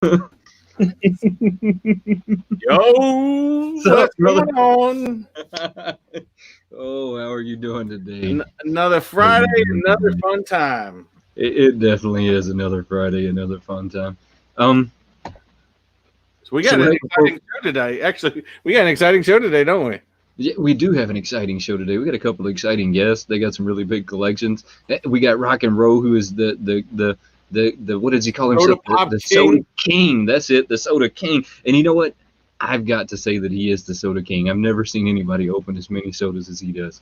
Yo, what's going on? Oh, how are you doing today? Another Friday, another fun time. It definitely is another Friday, another fun time. So we got an exciting show today. Actually, we got an exciting show today, don't we? Yeah, we do have an exciting show today. We got a couple of exciting guests. They got some really big collections. We got Rock'n Rowe, who is the what does he call himself? The Soda King. That's it, the Soda King. And you know what? I've got to say that he is the Soda King. I've never seen anybody open as many sodas as he does.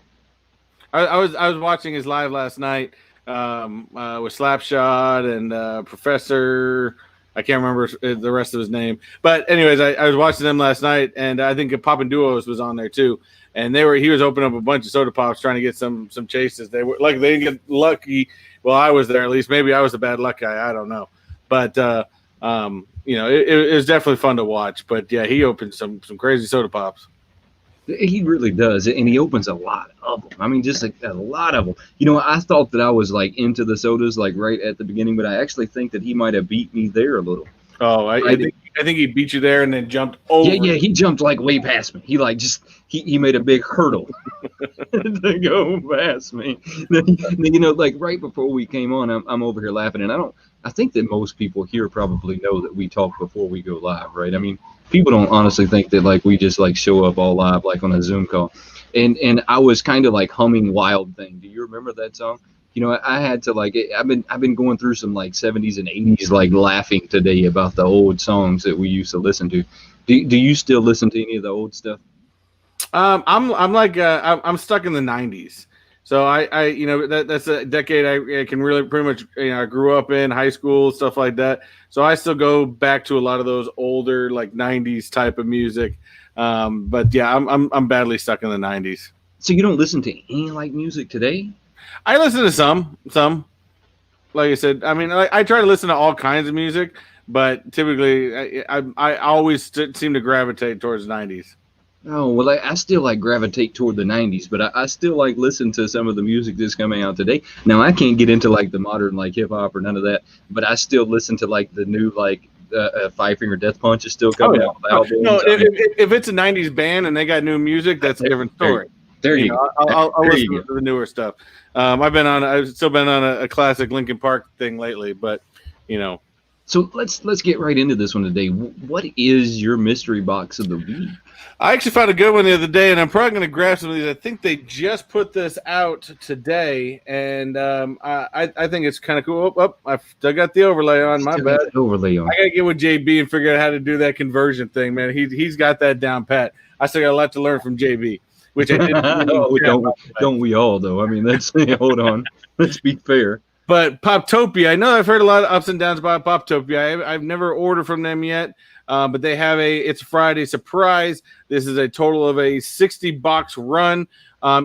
I was watching his live last night with Slapshot and Professor. I can't remember the rest of his name, but anyways, I was watching them last night, and I think Poppin' Duos was on there too. And he was opening up a bunch of soda pops, trying to get some chases. They didn't get lucky. Well, I was there at least. Maybe I was the bad luck guy. I don't know, but it was definitely fun to watch. But yeah, he opened some crazy soda pops. He really does, and he opens a lot of them. I mean, just like a lot of them. You know, I thought that I was like into the sodas like right at the beginning, but I actually think that he might have beat me there a little. Oh, I think he beat you there and then jumped over. Yeah, he jumped like way past me. He like just he made a big hurdle to go past me. You know, like right before we came on, I'm over here laughing, and I think that most people here probably know that we talk before we go live, right? I mean, people don't honestly think that like we just like show up all live like on a Zoom call. And I was kind of like humming Wild Thing. Do you remember that song? You know, I had to like I've been going through some like 70s and 80s like laughing today about the old songs that we used to listen to. Do you still listen to any of the old stuff? I'm stuck in the 90s. So that's a decade I can really pretty much I grew up in high school, stuff like that. So I still go back to a lot of those older like 90s type of music. But yeah, I'm badly stuck in the 90s. So you don't listen to any like music today? I listen to some. Like I said, I mean, I try to listen to all kinds of music, but typically I always seem to gravitate towards the 90s. Oh, well, I still like gravitate toward the 90s, but I still like listen to some of the music that's coming out today. Now, I can't get into like the modern like hip hop or none of that, but I still listen to like the new like Five Finger Death Punch is still coming out with albums. No, if it's a 90s band and they got new music, that's a different story. There you go. I'll listen to the newer stuff. I've still been on a classic Linkin Park thing lately, but you know. So let's get right into this one today. What is your mystery box of the week? I actually found a good one the other day, and I'm probably going to grab some of these. I think they just put this out today, and I think it's kind of cool. I still got the overlay on. My bad. Overlay on. I got to get with JB and figure out how to do that conversion thing, man. He's got that down pat. I still got a lot to learn from JB, which I didn't. Don't we all, though? I mean, hold on. Let's be fair. But Poptopia, I know I've heard a lot of ups and downs about Poptopia. I've never ordered from them yet. But they have it's a Friday surprise. This is a total of a 60 box run.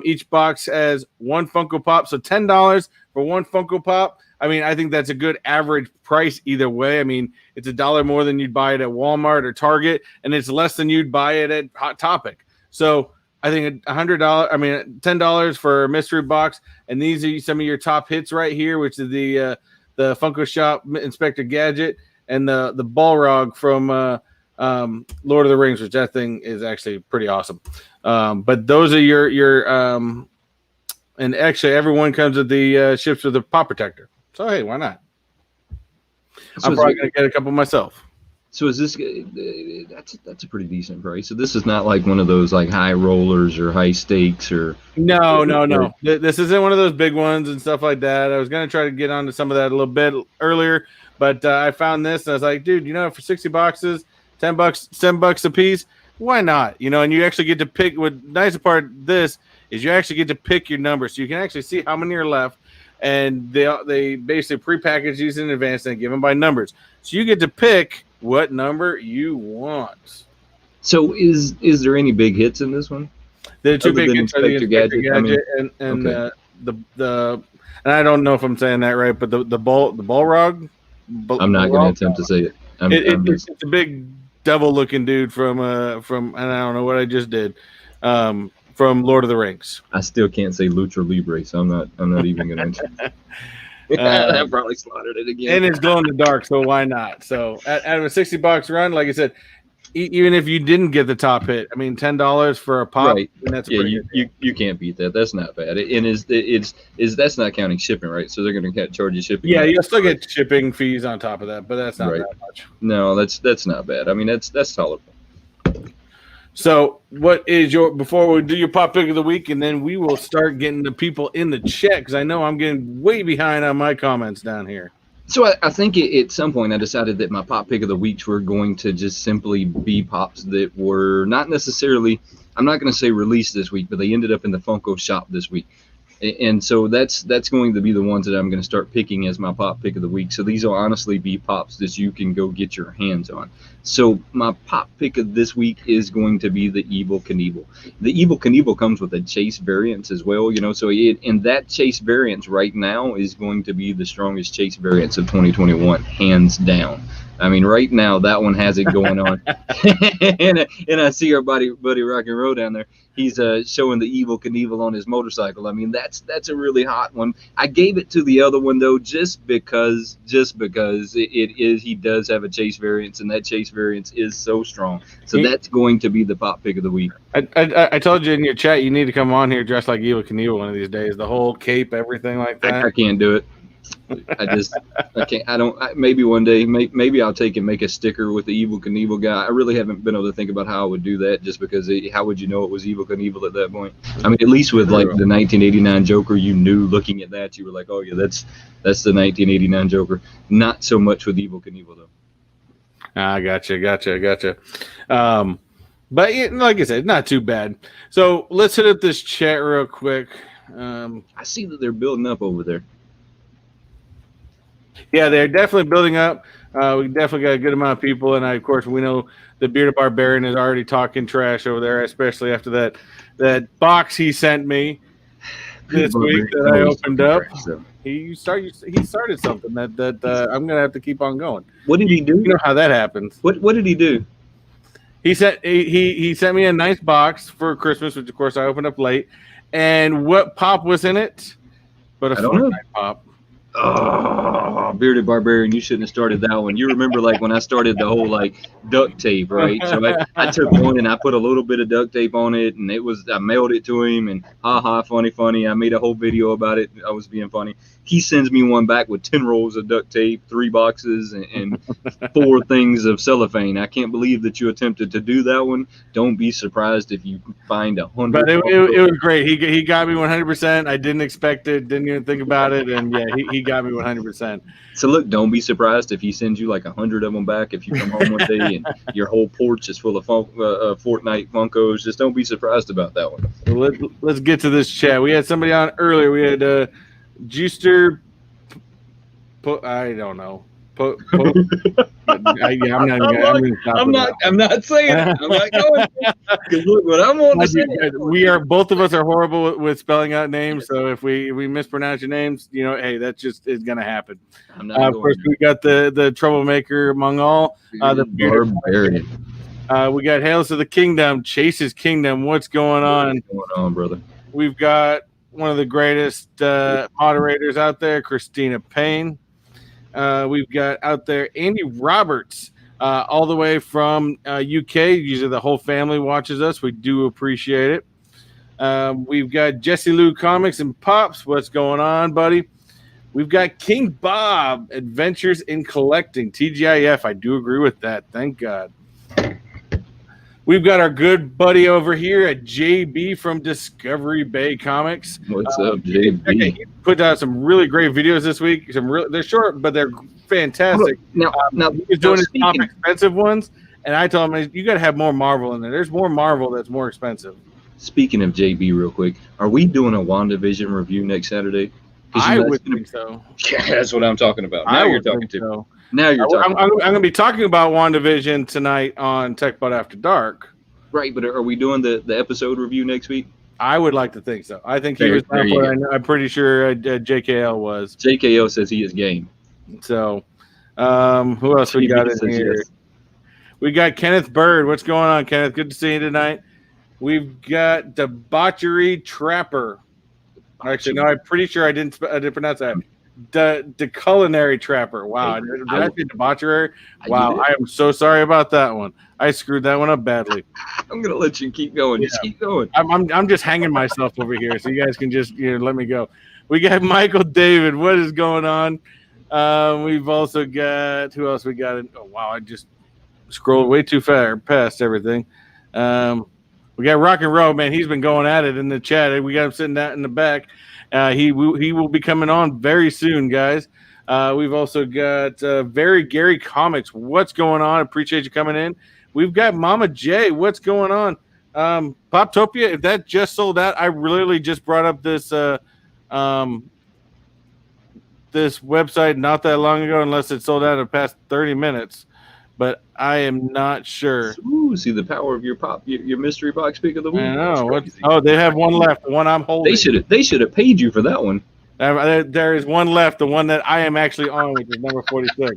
Each box has one Funko Pop, so $10 for one Funko Pop. I mean, I think that's a good average price either way. I mean, it's $1 more than you'd buy it at Walmart or Target, and it's less than you'd buy it at Hot Topic. So I think $10 for a mystery box, and these are some of your top hits right here, which is the Funko Shop Inspector Gadget. And the Balrog from Lord of the Rings, which that thing is actually pretty awesome. But those are your and actually everyone comes with the ships with a pop protector. So hey, why not? So I'm probably gonna get a couple myself. So is this that's a pretty decent price. So this is not like one of those like high rollers or high stakes or no. This isn't one of those big ones and stuff like that. I was gonna try to get onto some of that a little bit earlier. But I found this, and I was like, dude, for 60 boxes, $10 a piece, why not? And you actually get to pick. What nice part of this is you actually get to pick your number, so you can actually see how many are left, and they basically prepackage these in advance and give them by numbers, so you get to pick what number you want. So is there any big hits in this one? The two big hits are the Inspector Gadget and the and I don't know if I'm saying that right, but the Balrog. I'm not going to attempt to say it. It's a big devil-looking dude from and I don't know what I just did, from Lord of the Rings. I still can't say Lucha Libre, so I'm not even going to. I probably slaughtered it again. And it's glow in the dark, so why not? So out of a $60 run, like I said, even if you didn't get the top hit, I mean, $10 for a pop, right? And that's you can't beat that. That's not bad. And is that's not counting shipping, right? So they're going to charge you shipping. Yeah, you'll still get shipping fees on top of that, but that's not that much. No, that's not bad. I mean, that's tolerable. So, what is before we do your pop pick of the week, and then we will start getting the people in the chat because I know I'm getting way behind on my comments down here. So I think at some point I decided that my pop pick of the weeks were going to just simply be pops that were not necessarily, I'm not going to say released this week, but they ended up in the Funko shop this week. And so that's going to be the ones that I'm going to start picking as my pop pick of the week. So these will honestly be pops that you can go get your hands on. So my pop pick of this week is going to be the Evel Knievel. The Evel Knievel comes with a chase variant as well, you know. So and that chase variant right now is going to be the strongest chase variant of 2021, hands down. I mean, right now that one has it going on. and I see our buddy Rock'n Rowe down there. He's showing the Evel Knievel on his motorcycle. I mean, that's a really hot one. I gave it to the other one though, just because he does have a chase variance, and that chase variance is so strong. So that's going to be the pop pick of the week. I told you in your chat you need to come on here dressed like Evel Knievel one of these days. The whole cape, everything like that. I can't do it. I can't. Maybe one day, maybe I'll take and make a sticker with the Evel Knievel guy. I really haven't been able to think about how I would do that, just because how would you know it was Evel Knievel at that point? I mean, at least with like the 1989 Joker, you knew looking at that, you were like, oh yeah, that's the 1989 Joker. Not so much with Evel Knievel though. Gotcha. But like I said, not too bad. So let's hit up this chat real quick. I see that they're building up over there. Yeah, they're definitely building up. We definitely got a good amount of people, and of course we know the Bearded Barbarian is already talking trash over there, especially after that box he sent me this week that I opened up. He started something that I'm gonna have to keep on going. What did he do? You know how that happens. What did he do? He sent me a nice box for Christmas, which of course I opened up late. And what pop was in it? But a Fortnite pop. Oh, Bearded Barbarian, you shouldn't have started that one. You remember like when I started the whole like duct tape, right? So I took one and I put a little bit of duct tape on it, and I mailed it to him, and funny. I made a whole video about it. I was being funny. He sends me one back with 10 rolls of duct tape, 3 boxes, and 4 things of cellophane. I can't believe that you attempted to do that one. Don't be surprised if you find 100. But it was great. He got me 100%. I didn't expect it. Didn't even think about it. And yeah, he got me 100%. So look, don't be surprised if he sends you like 100 of them back if you come home one day and your whole porch is full of Fortnite Funkos. Just don't be surprised about that one. Let's get to this chat. We had somebody on earlier. We had Juicer. I don't know. I'm not saying it. I'm not going. Because look, what I'm on to say. Both of us are horrible with spelling out names. So if we mispronounce your names, hey, that just is going to happen. Of course, we got the troublemaker among all. The Barbarian. We got Hails to the Kingdom, Chase's Kingdom. What's going on? What's going on, brother? We've got one of the greatest moderators out there, Christina Payne. We've got out there Andy Roberts, all the way from UK. Usually the whole family watches us. We do appreciate it. We've got Jesse Lou Comics and Pops. What's going on, buddy? We've got King Bob, Adventures in Collecting, TGIF. I do agree with that. Thank God. We've got our good buddy over here at JB from Discovery Bay Comics. What's up, JB? He put out some really great videos this week. They're short, but they're fantastic. Now he's doing his top expensive ones, and I told him you got to have more Marvel in there. There's more Marvel that's more expensive. Speaking of JB, real quick, are we doing a WandaVision review next Saturday? I would think so. Yeah, that's what I'm talking about. Now you're talking to me. Now you're talking. I'm going to be talking about WandaVision tonight on TechBot After Dark. Right, but are we doing the episode review next week? I would like to think so. I think he was down for it. I'm pretty sure JKL was. JKL says he is game. So, who else we got in here? Yes. We got Kenneth Bird. What's going on, Kenneth? Good to see you tonight. We've got Debauchery Trapper. Actually, no, I'm pretty sure I didn't pronounce that. the culinary trapper. Wow, did I say debauchery? Wow, I am so sorry about that one. I screwed that one up badly. I'm gonna let you keep going. Yeah. Just keep going. I'm just hanging myself over here, so you guys can just let me go. We got Michael David. What is going on? We've also got who else we got? Oh wow, I just scrolled way too far past everything. We got Rock'n Rowe, man. He's been going at it in the chat. We got him sitting out in the back. He will be coming on very soon, guys. We've also got Very Gary Comics. What's going on? Appreciate you coming in. We've got Mama J. What's going on? Poptopia, if that just sold out, I literally just brought up this this website not that long ago, unless it sold out in the past 30 minutes. But I am not sure. Ooh, see the power of your mystery box pick of the week. I know. They have one left. The one I'm holding. They should have paid you for that one. There is one left. The one that I am actually on, which is number 46.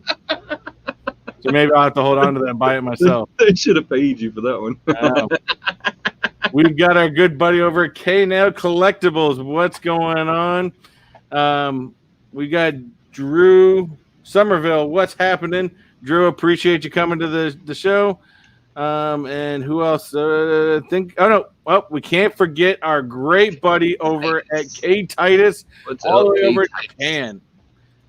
So maybe I'll have to hold on to that and buy it myself. They should have paid you for that one. We've got our good buddy over at K-Nail Collectibles. What's going on? We got Drew Somerville. What's happening? Drew, appreciate you coming to the show. And who else? We can't forget our great buddy over at K Titus, all the way over in Japan.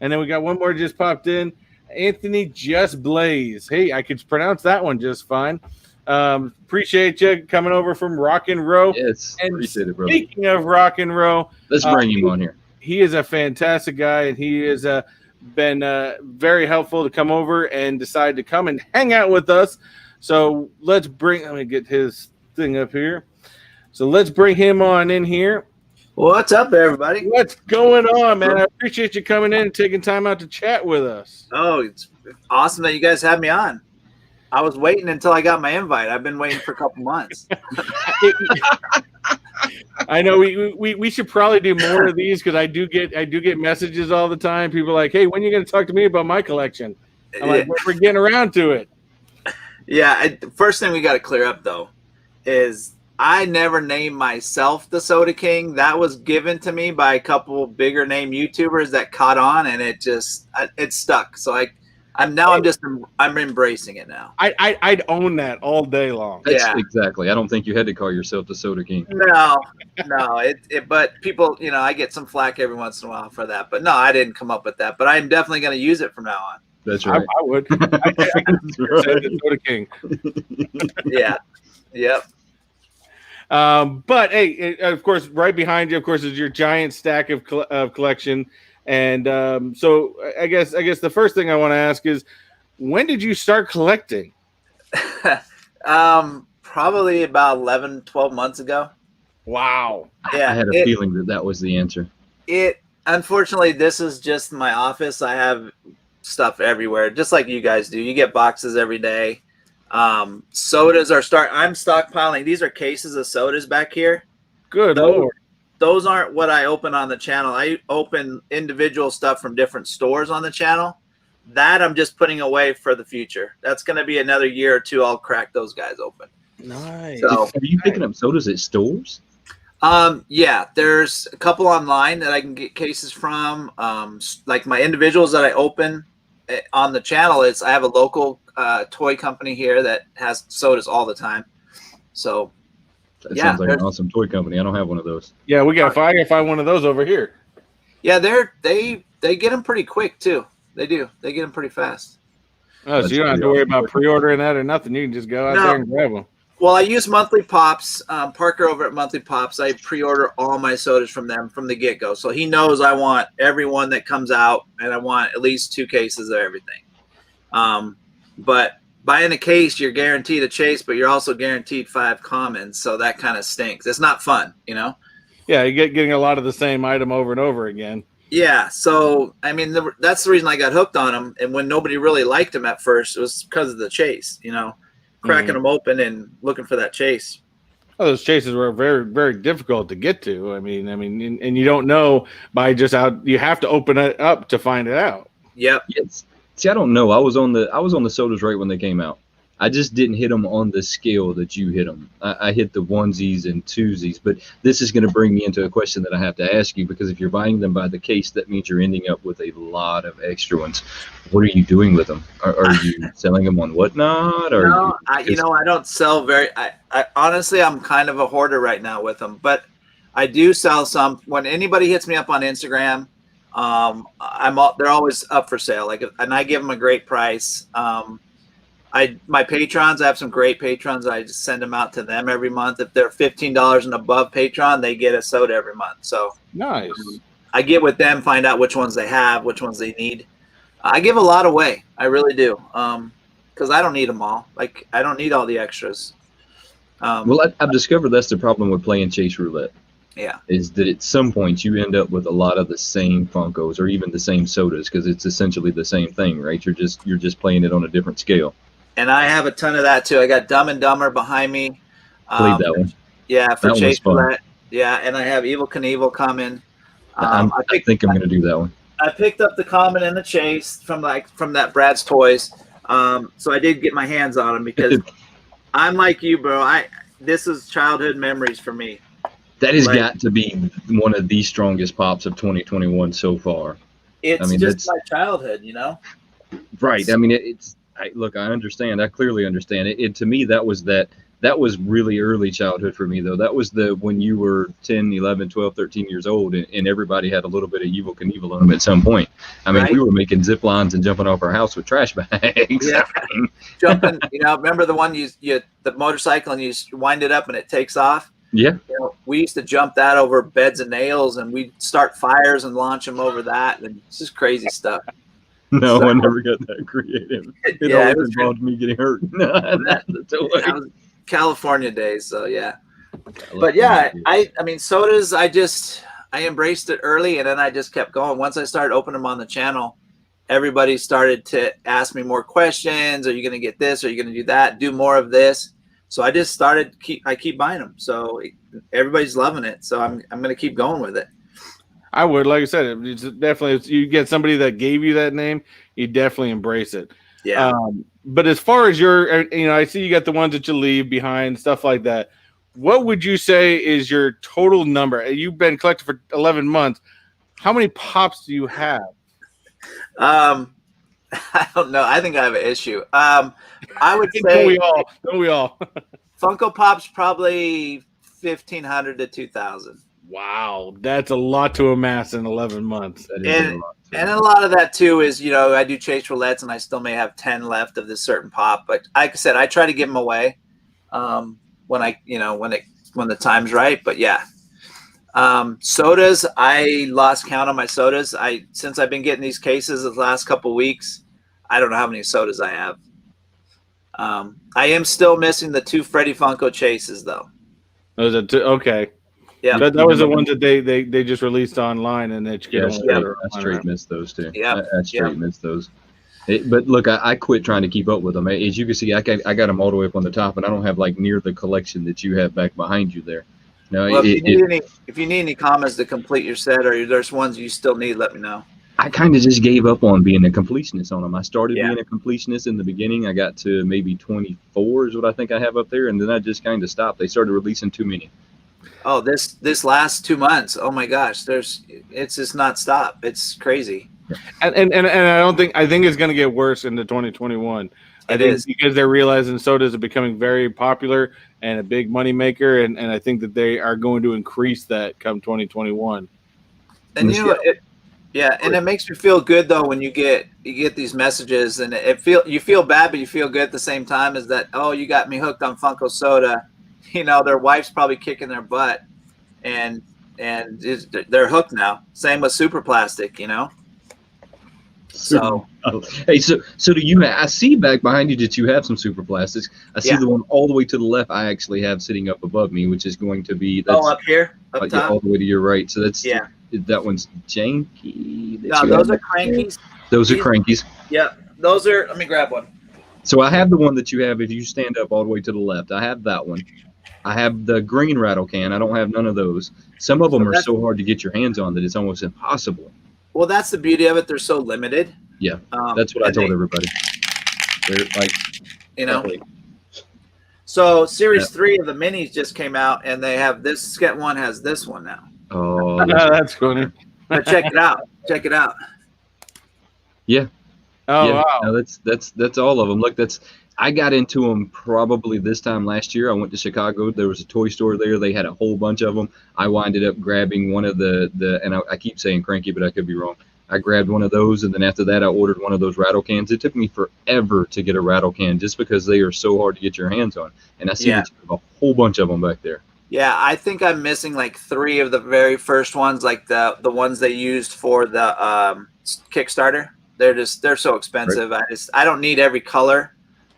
And then we got one more just popped in, Anthony Just Blaze. Hey, I could pronounce that one just fine. Appreciate you coming over from Rock'n Rowe. Yes, and appreciate it, brother. Speaking of Rock'n Rowe, let's bring him on here. He is a fantastic guy, and he is been very helpful to come over and decide to come and hang out with us. So let me get his thing up here. So let's bring him on in here. What's up, everybody? What's going on, man? I appreciate you coming in and taking time out to chat with us. Oh, it's awesome that you guys had me on. I was waiting until I got my invite. I've been waiting for a couple months. I know we should probably do more of these because I do get messages all the time. People are like, hey, when are you going to talk to me about my collection? I'm like, we're getting around to it. Yeah. First thing we got to clear up though is I never named myself the Soda King. That was given to me by a couple bigger name YouTubers that caught on, and it stuck. So I'm embracing it now. I'd own that all day long. Exactly. I don't think you had to call yourself the Soda King. No. But people, I get some flack every once in a while for that. But no, I didn't come up with that. But I'm definitely going to use it from now on. That's right. I would. Say the Soda King. Yeah. Yep. But hey, of course, right behind you, of course, is your giant stack of collection. And so I guess the first thing I want to ask is, when did you start collecting? Probably about 11, 12 months ago. Wow. Yeah, I had a feeling that was the answer. Unfortunately, this is just my office. I have stuff everywhere, just like you guys do. You get boxes every day. Sodas I'm stockpiling. These are cases of sodas back here. Good Lord. Those aren't what I open on the channel. I open individual stuff from different stores on the channel. That I'm just putting away for the future. That's going to be another year or two. I'll crack those guys open. Nice. So, are you picking up sodas at stores? Yeah, there's a couple online that I can get cases from. Like my individuals that I open on the channel I have a local toy company here that has sodas all the time. So that sounds like an awesome toy company. I don't have one of those. Yeah, I gotta find one of those over here. Yeah, they get them pretty quick too. They do. They get them pretty fast. Oh, so you don't have to worry about pre-ordering that or nothing. You can just go out there and grab them. Well, I use Monthly Pops. Parker over at Monthly Pops, I pre-order all my sodas from them from the get-go. So he knows I want every one that comes out, and I want at least 2 cases of everything. But buying a case, you're guaranteed a chase, but you're also guaranteed 5 commons. So that kind of stinks. It's not fun, Yeah, you getting a lot of the same item over and over again. Yeah, so I mean that's the reason I got hooked on them. And when nobody really liked them at first, it was because of the chase. Cracking them open and looking for that chase. Oh, those chases were very, very difficult to get to. I mean, and you don't know by just out. You have to open it up to find it out. Yep. Yes. See, I don't know. I was on the sodas right when they came out. I just didn't hit them on the scale that you hit them. I hit the onesies and twosies, but this is going to bring me into a question that I have to ask you, because if you're buying them by the case, that means you're ending up with a lot of extra ones. What are you doing with them? Are you selling them on Whatnot? Or no, I don't sell very. I honestly, I'm kind of a hoarder right now with them, but I do sell some. When anybody hits me up on Instagram, they're always up for sale. And I give them a great price. My patrons, I have some great patrons. I just send them out to them every month. If they're $15 and above Patreon, they get a soda every month. So nice. I get with them, find out which ones they have, which ones they need. I give a lot away. I really do. Because I don't need them all. Like, I don't need all the extras. Well, I've discovered that's the problem with playing Chase Roulette. Yeah. Is that at some point you end up with a lot of the same Funkos or even the same sodas, because it's essentially the same thing, right? You're just playing it on a different scale. And I have a ton of that too. I got Dumb and Dumber behind me. Played that one. Yeah, for that Chase Roulette. Yeah, and I have Evil Knievel coming. I think I'm going to do that one. I picked up the Common and the Chase from that Brad's Toys. So I did get my hands on them because I'm like you, bro. This is childhood memories for me. That has got to be one of the strongest pops of 2021 so far. It's just my childhood, you know? Right. I mean, look, I understand. I clearly understand it. To me, that was really early childhood for me, though. That was when you were 10, 11, 12, 13 years old, and everybody had a little bit of Evil Knievel on them at some point. I mean, we were making zip lines and jumping off our house with trash bags. Yeah. Jumping, remember the one the motorcycle and you wind it up and it takes off? Yeah. We used to jump that over beds of nails, and we'd start fires and launch them over that, and it's just crazy stuff. No, I never got that creative. It always involved me getting hurt. That was California days, so yeah. But yeah, I mean, sodas, I embraced it early, and then I just kept going. Once I started opening them on the channel, everybody started to ask me more questions. Are you going to get this? Are you going to do that? Do more of this? So I just started. I keep buying them. So everybody's loving it. So I'm going to keep going with it. I would, like I said, it's definitely, you get somebody that gave you that name, you definitely embrace it. Yeah. But as far as I see you got the ones that you leave behind, stuff like that. What would you say is your total number? You've been collecting for 11 months. How many pops do you have? I don't know. I think I have an issue. I would say don't we all? Funko Pop's probably 1,500 to 2,000. Wow, that's a lot to amass in 11 months. And a lot of that too is, I do Chase Roulettes, and I still may have 10 left of this certain pop. But like I said, I try to give them away when the time's right. But yeah, sodas, I lost count on my sodas. Since I've been getting these cases the last couple weeks, I don't know how many sodas I have. I am still missing the 2 Freddy Funko Chases though. Those are 2. Okay. Yeah, that was the ones that they just released online, and that you get. I straight missed those too. Yeah, I straight missed those. But look, I quit trying to keep up with them. As you can see, I got them all the way up on the top, and I don't have near the collection that you have back behind you there. No, well, if you need any comments to complete your set, or there's ones you still need, let me know. I kind of just gave up on being a completionist on them. I started being a completionist in the beginning. I got to maybe 24 is what I think I have up there, and then I just kind of stopped. They started releasing too many. Oh, this last 2 months, oh my gosh, it's just not stop. It's crazy. And I think it's going to get worse into 2021. I think because they're realizing sodas are becoming very popular and a big money maker, and I think that they are going to increase that come 2021. And it makes me feel good though when you get these messages, and you feel bad, but you feel good at the same time. Is that, oh, you got me hooked on Funko Soda? Their wife's probably kicking their butt, and they're hooked now. Same with Super Plastic, So hey, so do you? I see back behind you that you have some Super Plastics. I see the one all the way to the left. I actually have sitting up above me, which is going to be up here, up top, all the way to your right. So that's that one's janky. No, those are crankies. Those are crankies. Yeah, those are. Let me grab one. So I have the one that you have. If you stand up all the way to the left, I have that one. I have the green rattle can. I don't have none of those. Some of them are so hard to get your hands on that it's almost impossible. Well, that's the beauty of it. They're so limited. Yeah, that's what I told everybody. They're You know. Right. So Series 3 of the minis just came out, and they have this. Sketch one has this one now. Oh, That's funny. But check it out. Check it out. yeah. Oh Yeah, wow. no, that's all of them. Look, I got into them probably this time last year. I went to Chicago. There was a toy store there. They had a whole bunch of them. I winded up grabbing one of the and I keep saying cranky, but I could be wrong. I grabbed one of those, and then after that, I ordered one of those rattle cans. It took me forever to get a rattle can just because they are so hard to get your hands on. And I see that you have a whole bunch of them back there. Yeah, I think I'm missing like 3 of the very first ones, like the ones they used for the Kickstarter. They're so expensive. Right. I don't need every color.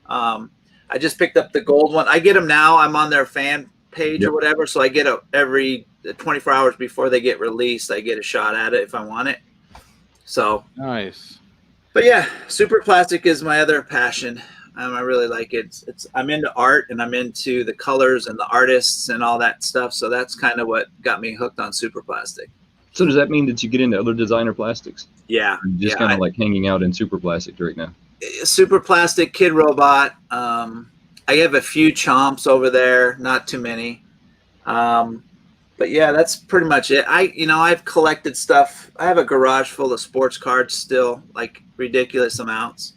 I just picked up the gold one. I get them now. I'm on their fan page or whatever, so I get every 24 hours before they get released. I get a shot at it if I want it. So Nice. But yeah, super plastic is my other passion. I really like it. I'm into art, and I'm into the colors and the artists and all that stuff. So that's kind of what got me hooked on super plastic. So does that mean that you get into other designer plastics? Yeah. Or you just kind of like hanging out in super plastic right now? Super plastic, Kid Robot. I have a few chomps over there, not too many. But yeah, that's pretty much it. I've collected stuff. I have a garage full of sports cards still, like ridiculous amounts.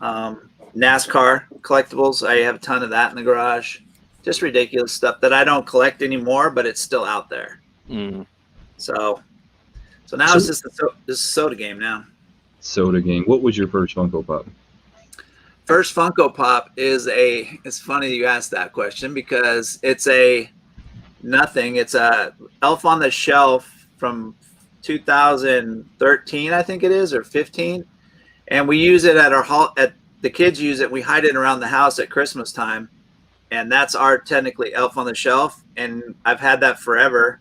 NASCAR collectibles. I have a ton of that in the garage. Just ridiculous stuff that I don't collect anymore, but it's still out there. Mm. So now it's just this soda game now. Soda game. What was your first Funko Pop? First Funko Pop it's funny you asked that question because it's a nothing. It's a Elf on the Shelf from 2013, I think it is, or 15. And we use it at the kids use it. We hide it around the house at Christmas time. And that's our technically Elf on the Shelf. And I've had that forever.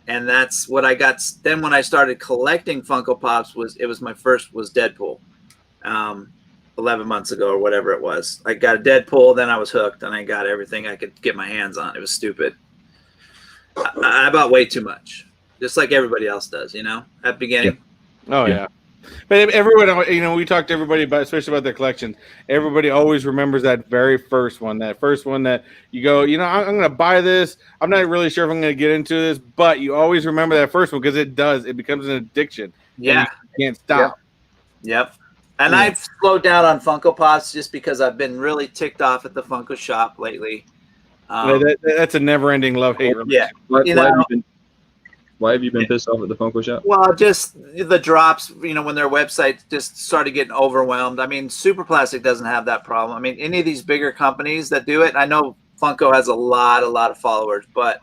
And that's what I got. Then when I started collecting Funko Pops my first was Deadpool. 11 months ago or whatever it was. I got a Deadpool, then I was hooked, and I got everything I could get my hands on. It was stupid. I bought way too much, just like everybody else does, at the beginning. Yeah. Oh yeah. But everyone, we talked to everybody about, especially about their collection. Everybody always remembers that very first one. That first one that you go, I'm going to buy this. I'm not really sure if I'm going to get into this, but you always remember that first one because it becomes an addiction. Yeah, you can't stop. Yep. And I've slowed down on Funko Pops just because I've been really ticked off at the Funko shop lately. That's a never-ending love-hate relationship. Yeah. Why have you been pissed off at the Funko shop? Well, just the drops, when their website just started getting overwhelmed. I mean, Super Plastic doesn't have that problem. I mean, any of these bigger companies that do it, I know Funko has a lot of followers, but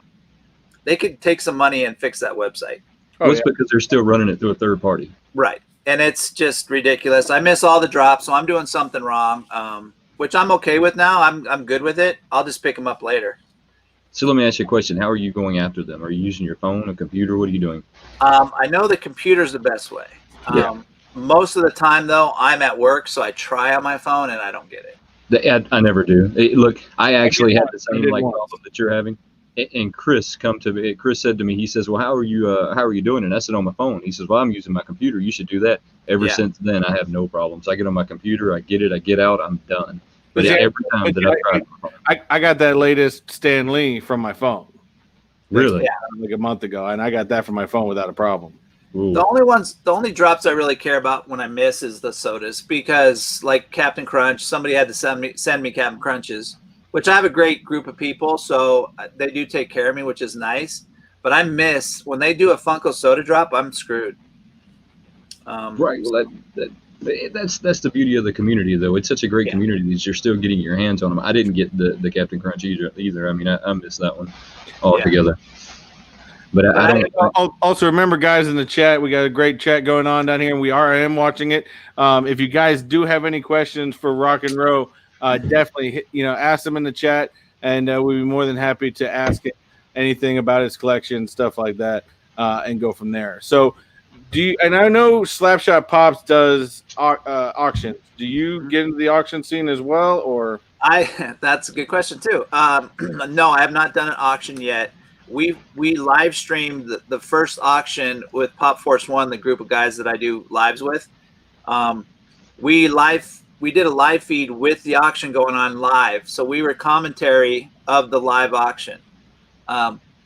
they could take some money and fix that website. It's because they're still running it through a third party. Right. And it's just ridiculous. I miss all the drops, so I'm doing something wrong, which I'm okay with now. I'm good with it. I'll just pick them up later. So let me ask you a question. How are you going after them? Are you using your phone, a computer? What are you doing? I know the computer's the best way. Most of the time, though, I'm at work, so I try on my phone, and I don't get it. I never do. Look, I actually have the same problem that you're having. And Chris said to me, he says, well, how are you doing? And I said, on my phone. He says, well, I'm using my computer. You should do that. Ever since then, I have no problems. I get on my computer, I get it, I get out, I'm done. But every time that I try, I got that latest Stan Lee from my phone. Really? Yeah, like a month ago, and I got that from my phone without a problem. Ooh. The only drops I really care about when I miss is the sodas, because like Captain Crunch, somebody had to send me Captain Crunches, which I have a great group of people, so they do take care of me, which is nice. But I miss when they do a Funko soda drop, I'm screwed. Right. Well, that's the beauty of the community, though. It's such a great community that you're still getting your hands on them. I didn't get the Captain Crunch either. I mean, I missed that one altogether. But I don't. Also, remember, guys, in the chat, we got a great chat going on down here, and I am watching it. If you guys do have any questions for Rock'n Rowe, definitely ask them in the chat, and we'd be more than happy to ask it anything about his collection, stuff like that, and go from there. So, and I know Slapshot Pops does auctions. Do you get into the auction scene as well, or? That's a good question too. No, I have not done an auction yet. We live streamed the first auction with Pop Force One, the group of guys that I do lives with. We live we did a live feed with the auction going on live. So we were commentary of the live auction,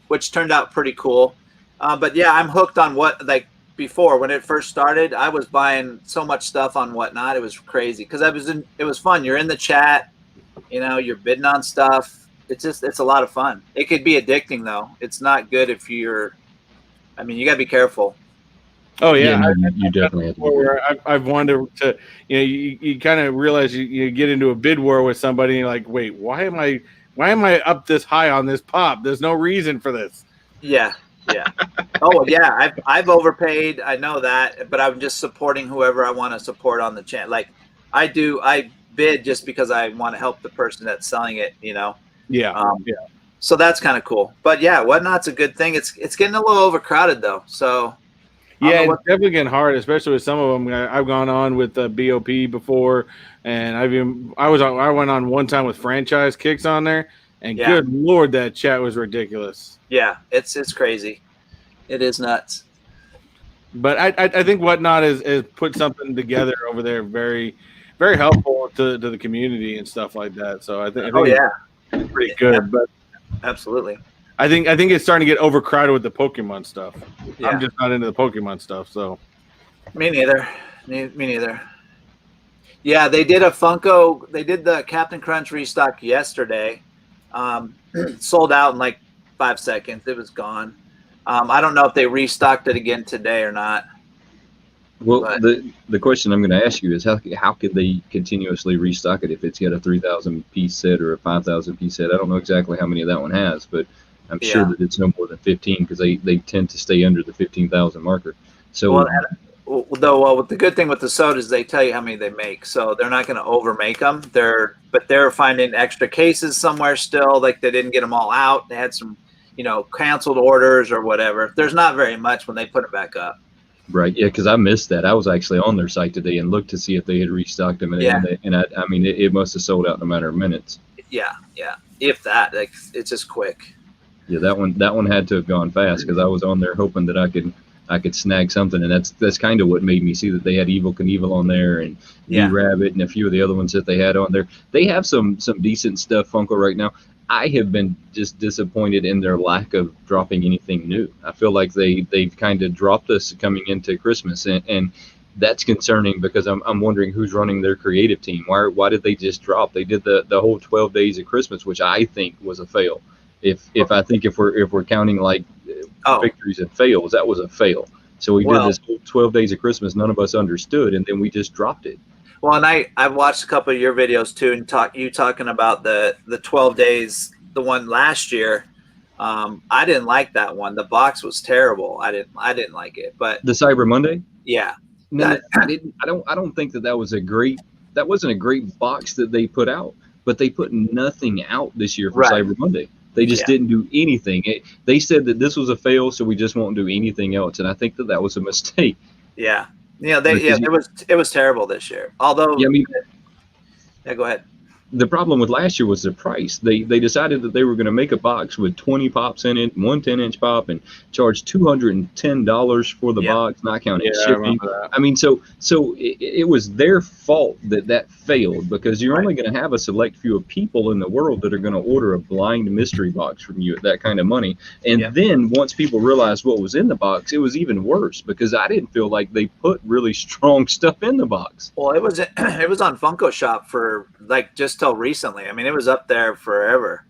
which turned out pretty cool. But yeah, I'm hooked on like before when it first started, I was buying so much stuff on Whatnot. It was crazy because it was fun. You're in the chat, you know, you're bidding on stuff. It's a lot of fun. It could be addicting though. It's not good if you're, I mean, you gotta be careful. Oh yeah, no, you definitely have to. Where I've wanted to, you know, you kind of realize you get into a bid war with somebody, and you're like, wait, why am I up this high on this pop? There's no reason for this. Yeah. Oh yeah, I've overpaid. I know that, but I'm just supporting whoever I want to support on the channel. Like I bid just because I want to help the person that's selling it. You know. Yeah. So that's kind of cool. But yeah, Whatnot's a good thing. It's getting a little overcrowded though. So. Yeah, it's definitely getting hard, especially with some of them. I've gone on with BOP before, and I went on one time with franchise kicks on there, and good Lord, that chat was ridiculous. Yeah, it's crazy. It is nuts. But I think Whatnot is put something together over there very, very helpful to the community and stuff like that. So I think it's pretty good. Yeah, but absolutely. I think it's starting to get overcrowded with the Pokemon stuff. Yeah. I'm just not into the Pokemon stuff, so. Me neither. Me neither. Yeah, they did a Funko. They did the Captain Crunch restock yesterday. Sold out in like 5 seconds. It was gone. I don't know if they restocked it again today or not. Well, the question I'm going to ask you is how could they continuously restock it if it's got a 3,000 piece set or a 5,000 piece set? I don't know exactly how many of that one has, but I'm sure that it's no more than 15 because they tend to stay under the 15,000 marker. So, the good thing with the sodas, they tell you how many they make, so they're not going to overmake them. They're finding extra cases somewhere still, like they didn't get them all out. They had some, canceled orders or whatever. There's not very much when they put it back up. Right, yeah, because I missed that. I was actually on their site today and looked to see if they had restocked them, and I mean, it must have sold out in a matter of minutes. Yeah, if that, like, it's just quick. Yeah, that one had to have gone fast because I was on there hoping that I could snag something, and that's kind of what made me see that they had Evil Knievel on there and Rabbit and a few of the other ones that they had on there. They have some decent stuff Funko right now. I have been just disappointed in their lack of dropping anything new. I feel like they've kind of dropped us coming into Christmas, and that's concerning because I'm wondering who's running their creative team. Why did they just drop? They did the whole 12 days of Christmas, which I think was a fail. If we're counting like victories and fails, that was a fail. So we did this whole 12 days of Christmas. None of us understood, and then we just dropped it. Well, and I've watched a couple of your videos too, and talking about the 12 days, the one last year. I didn't like that one. The box was terrible. I didn't like it. But the Cyber Monday. Yeah. No, I don't think that wasn't a great box that they put out. But they put nothing out this year for Cyber Monday. They just didn't do anything. They said that this was a fail, so we just won't do anything else. And I think that was a mistake. Yeah. It was terrible this year. Although, go ahead. The problem with last year was the price. They decided that they were going to make a box with 20 pops in it, one 10-inch pop, and charge $210 for the box, not counting shipping. I mean, so it was their fault that failed because you're only going to have a select few of people in the world that are going to order a blind mystery box from you at that kind of money. And then once people realized what was in the box, it was even worse because I didn't feel like they put really strong stuff in the box. Well, it was on Funko Shop for like just till recently. I mean, it was up there forever.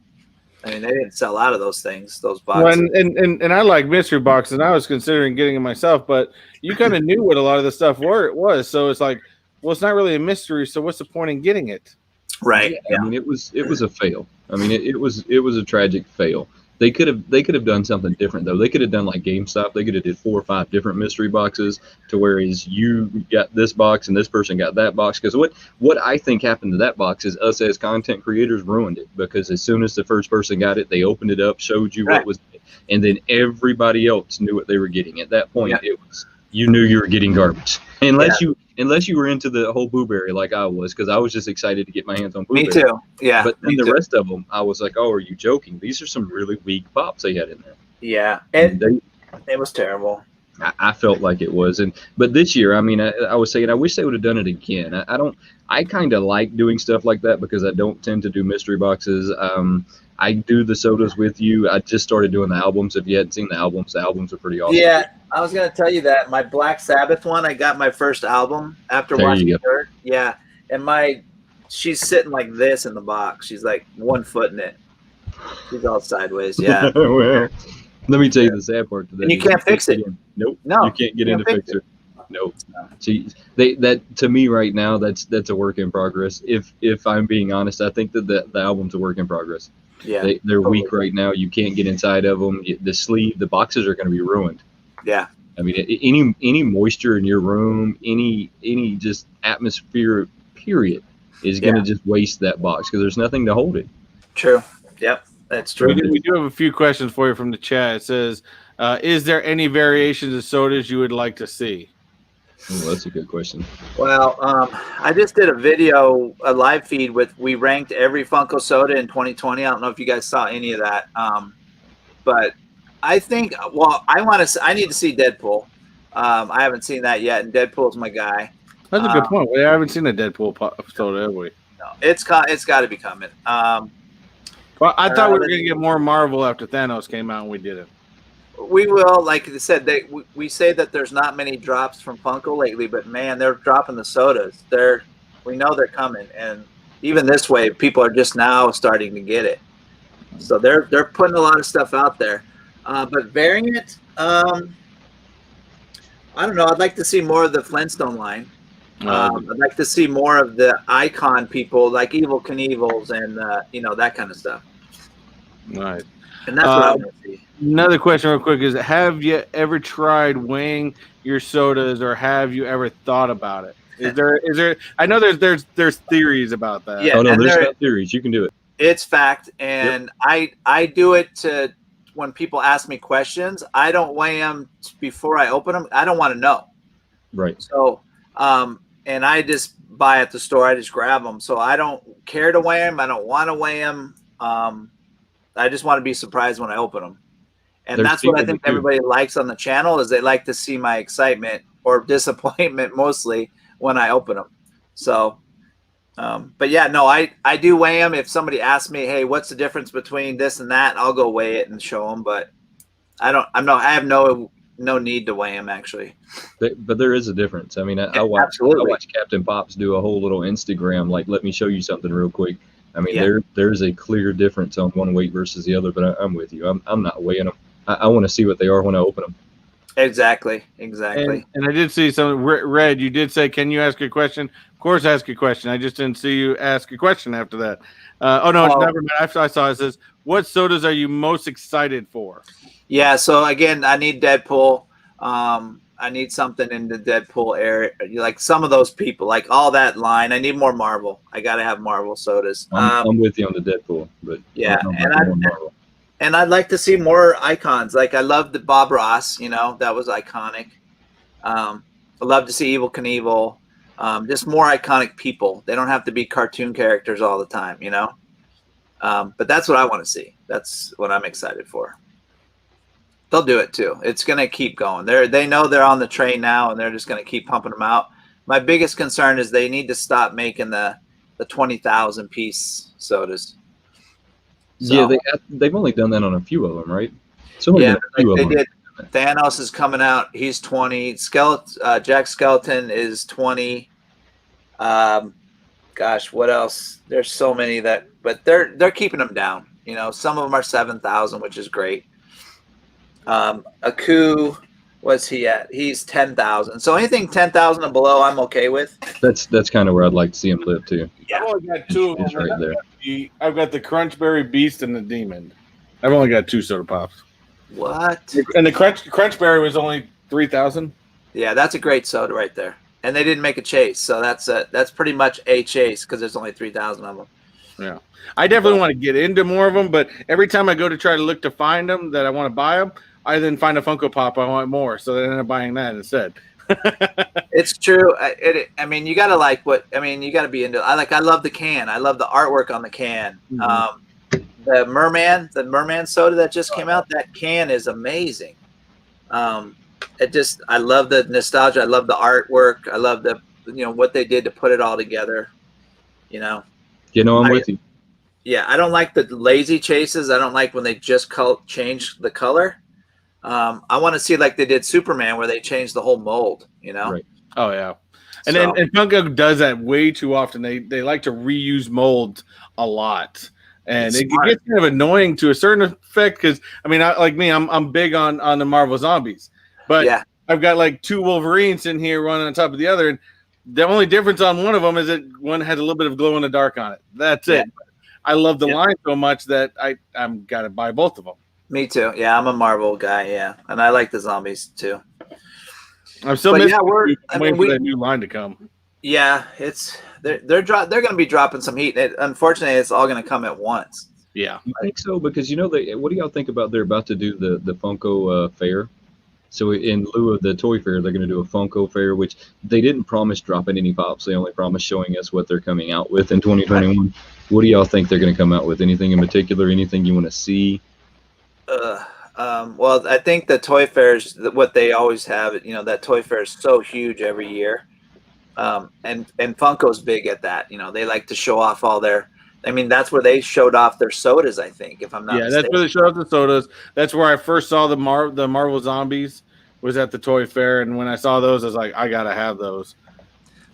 I mean, they didn't sell out of those things, those boxes. Well, and I like mystery boxes, and I was considering getting it myself, but you kind of knew what a lot of the stuff was. So it's like, well, it's not really a mystery, so what's the point in getting it? Right. Yeah. I mean, it was a fail. I mean, it was a tragic fail. They could have done something different though. They could have done like GameStop. They could have did 4 or 5 different mystery boxes to whereas you got this box and this person got that box. Because what I think happened to that box is us as content creators ruined it because as soon as the first person got it, they opened it up, showed you what was, and then everybody else knew what they were getting. At that point, it was you knew you were getting garbage unless you were into the whole Blueberry like I was, because I was just excited to get my hands on Blueberry. Me too. Yeah. But then the rest of them, I was like, oh, are you joking? These are some really weak pops they had in there. Yeah. And it was terrible. I felt like it was. But this year, I mean, I was saying, I wish they would have done it again. I I kind of like doing stuff like that because I don't tend to do mystery boxes. I do the sodas with you. I just started doing the albums. If you hadn't seen the albums are pretty awesome. Yeah, I was gonna tell you that my Black Sabbath one, I got my first album after There watching you go. her. Yeah, and she's sitting like this in the box. She's like 1 foot in it. She's all sideways. Yeah. Well, let me tell you the sad part to that. And you can't fix it. Nope. No, You can't get you in to can't fix fix it. Nope. See, that to me right now, that's a work in progress. If I'm being honest, I think that the album's a work in progress. Yeah. They're totally. weak right now. You can't get inside of them. The sleeve, the boxes are going to be ruined. Yeah. I mean, any moisture in your room, any just atmosphere, period, is going to just waste that box because there's nothing to hold it. True. Yep. That's true. We do have a few questions for you from the chat. It says, is there any variations of sodas you would like to see? Oh, that's a good question. Well, I just did a live feed we ranked every Funko soda in 2020. I don't know if you guys saw any of that. But I think, I need to see Deadpool. I haven't seen that yet, and Deadpool's my guy. That's a good point. I haven't seen a Deadpool soda, have we? No, it's got to be coming. Well, I thought we were going to get more Marvel after Thanos came out, and we didn't. We will, like I said, we say that there's not many drops from Funko lately, but man, they're dropping the sodas. We know they're coming, and even this way, people are just now starting to get it. So they're putting a lot of stuff out there. But variant, I don't know. I'd like to see more of the Flintstone line. I'd like to see more of the icon people like Evil Knievel's and that kind of stuff. Right. And that's what I want to see. Another question real quick is, have you ever tried weighing your sodas, or have you ever thought about it? Is there I know there's theories about that. Yeah, oh no, there's not theories. You can do it. It's fact. And I do it when people ask me questions, I don't weigh them before I open them. I don't want to know. Right. So, and I just buy at the store. I just grab them. So I don't care to weigh them. I don't want to weigh them. I just want to be surprised when I open them. And that's what I think everybody likes on the channel, is they like to see my excitement or disappointment mostly when I open them. So, but yeah, no, I do weigh them. If somebody asks me, hey, what's the difference between this and that, I'll go weigh it and show them. But I have no need to weigh them actually. But there is a difference. I mean, I watch Captain Pops do a whole little Instagram, like, let me show you something real quick. I mean, there's a clear difference on one weight versus the other, but I'm with you. I'm not weighing them. I want to see what they are when I open them. Exactly. And I did see some Red. You did say, "Can you ask a question?" Of course, ask a question. I just didn't see you ask a question after that. Never mind. After I saw it, says, "What sodas are you most excited for?" Yeah. So again, I need Deadpool. I need something in the Deadpool area, like some of those people, like all that line. I need more Marvel. I got to have Marvel sodas. I'm with you on the Deadpool, but yeah, and I'd like to see more icons. Like I love the Bob Ross, that was iconic. I'd love to see Evil Knievel. Just more iconic people. They don't have to be cartoon characters all the time, But that's what I want to see. That's what I'm excited for. They'll do it too. It's going to keep going. They know they're on the train now, and they're just going to keep pumping them out. My biggest concern is they need to stop making the 20,000 piece sodas. So, yeah, they've only done that on a few of them, right? Yeah, they did. Thanos is coming out. He's 20. Jack Skeleton is 20. Gosh, what else? There's so many but they're keeping them down. Some of them are 7,000, which is great. Aku, what's he at? He's 10,000. So anything 10,000 and below, I'm okay with. That's kind of where I'd like to see him live too. Yeah. I've only got two of them. It's right there. I've got the Crunchberry Beast and the Demon. I've only got 2 soda pops. What? And the Crunchberry was only 3,000. Yeah, that's a great soda right there. And they didn't make a chase, so that's pretty much a chase because there's only 3,000 of them. Yeah, I definitely want to get into more of them, but every time I go to try to look to find them that I want to buy them, I then find a Funko Pop I want more, so I end up buying that instead. It's true. I mean, you gotta you gotta be into. I love the can. I love the artwork on the can. Mm-hmm. The merman soda that just came out. That can is amazing. I love the nostalgia. I love the artwork. I love what they did to put it all together. You know. I'm with you. Yeah, I don't like the lazy chases. I don't like when they just change the color. I want to see like they did Superman, where they changed the whole mold. You know. Right. Oh yeah. And then Funko does that way too often. They like to reuse molds a lot, and it gets kind of annoying to a certain effect. Because I mean, I'm big on the Marvel Zombies, but yeah. I've got like 2 Wolverines in here, one on top of the other, and the only difference on one of them is that one has a little bit of glow in the dark on it. That's it. I love the line so much that I'm gotta buy both of them. Me too. Yeah, I'm a Marvel guy. Yeah, and I like the zombies too. I'm still waiting for that new line to come. Yeah, they're going to be dropping some heat. Unfortunately, it's all going to come at once. Yeah, I think so, because what do y'all think about they're about to do the Funko fair? So in lieu of the toy fair, they're going to do a Funko fair, which they didn't promise dropping any pops. They only promised showing us what they're coming out with in 2021. What do y'all think they're going to come out with? Anything in particular? Anything you want to see? Well, I think the toy fairs, what they always have, that toy fair is so huge every year. And Funko's big at that. They like to show off all their, that's where they showed off their sodas, I think, if I'm not mistaken. That's where they showed off the sodas. That's where I first saw the Marvel Zombies was at the toy fair. And when I saw those, I was like, I got to have those.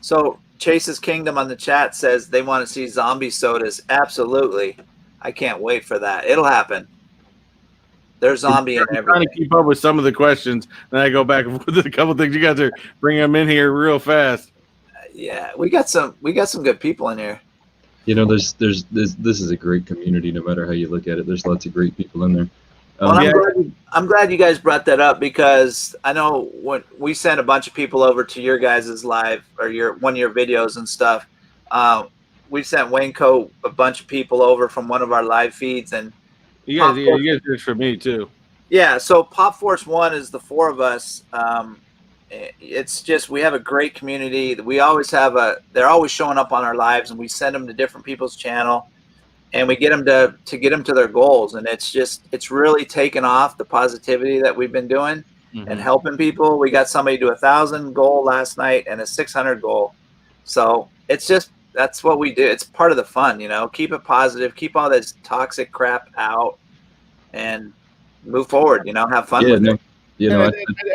So Chase's Kingdom on the chat says they want to see zombie sodas. Absolutely. I can't wait for that. It'll happen. There's zombie in everything. Trying to keep up with some of the questions, then I go back with a couple things. You got to bring them in here real fast. Yeah, we got some good people in here. This is a great community. No matter how you look at it, there's lots of great people in there. I'm glad you guys brought that up, because I know when we sent a bunch of people over to your guys' live or one of your videos and stuff. We sent WayneKo a bunch of people over from one of our live feeds, and you guys did it for me too. Yeah, so Pop Force 1 is the 4 of us. It's just, we have a great community. We always have they're always showing up on our lives, and we send them to different people's channel, and we get them to get them to their goals. And it's really taken off, the positivity that we've been doing and helping people. We got somebody do 1,000 goal last night and a 600 goal. So that's what we do. It's part of the fun, keep it positive, keep all this toxic crap out, and move forward, have fun with it. I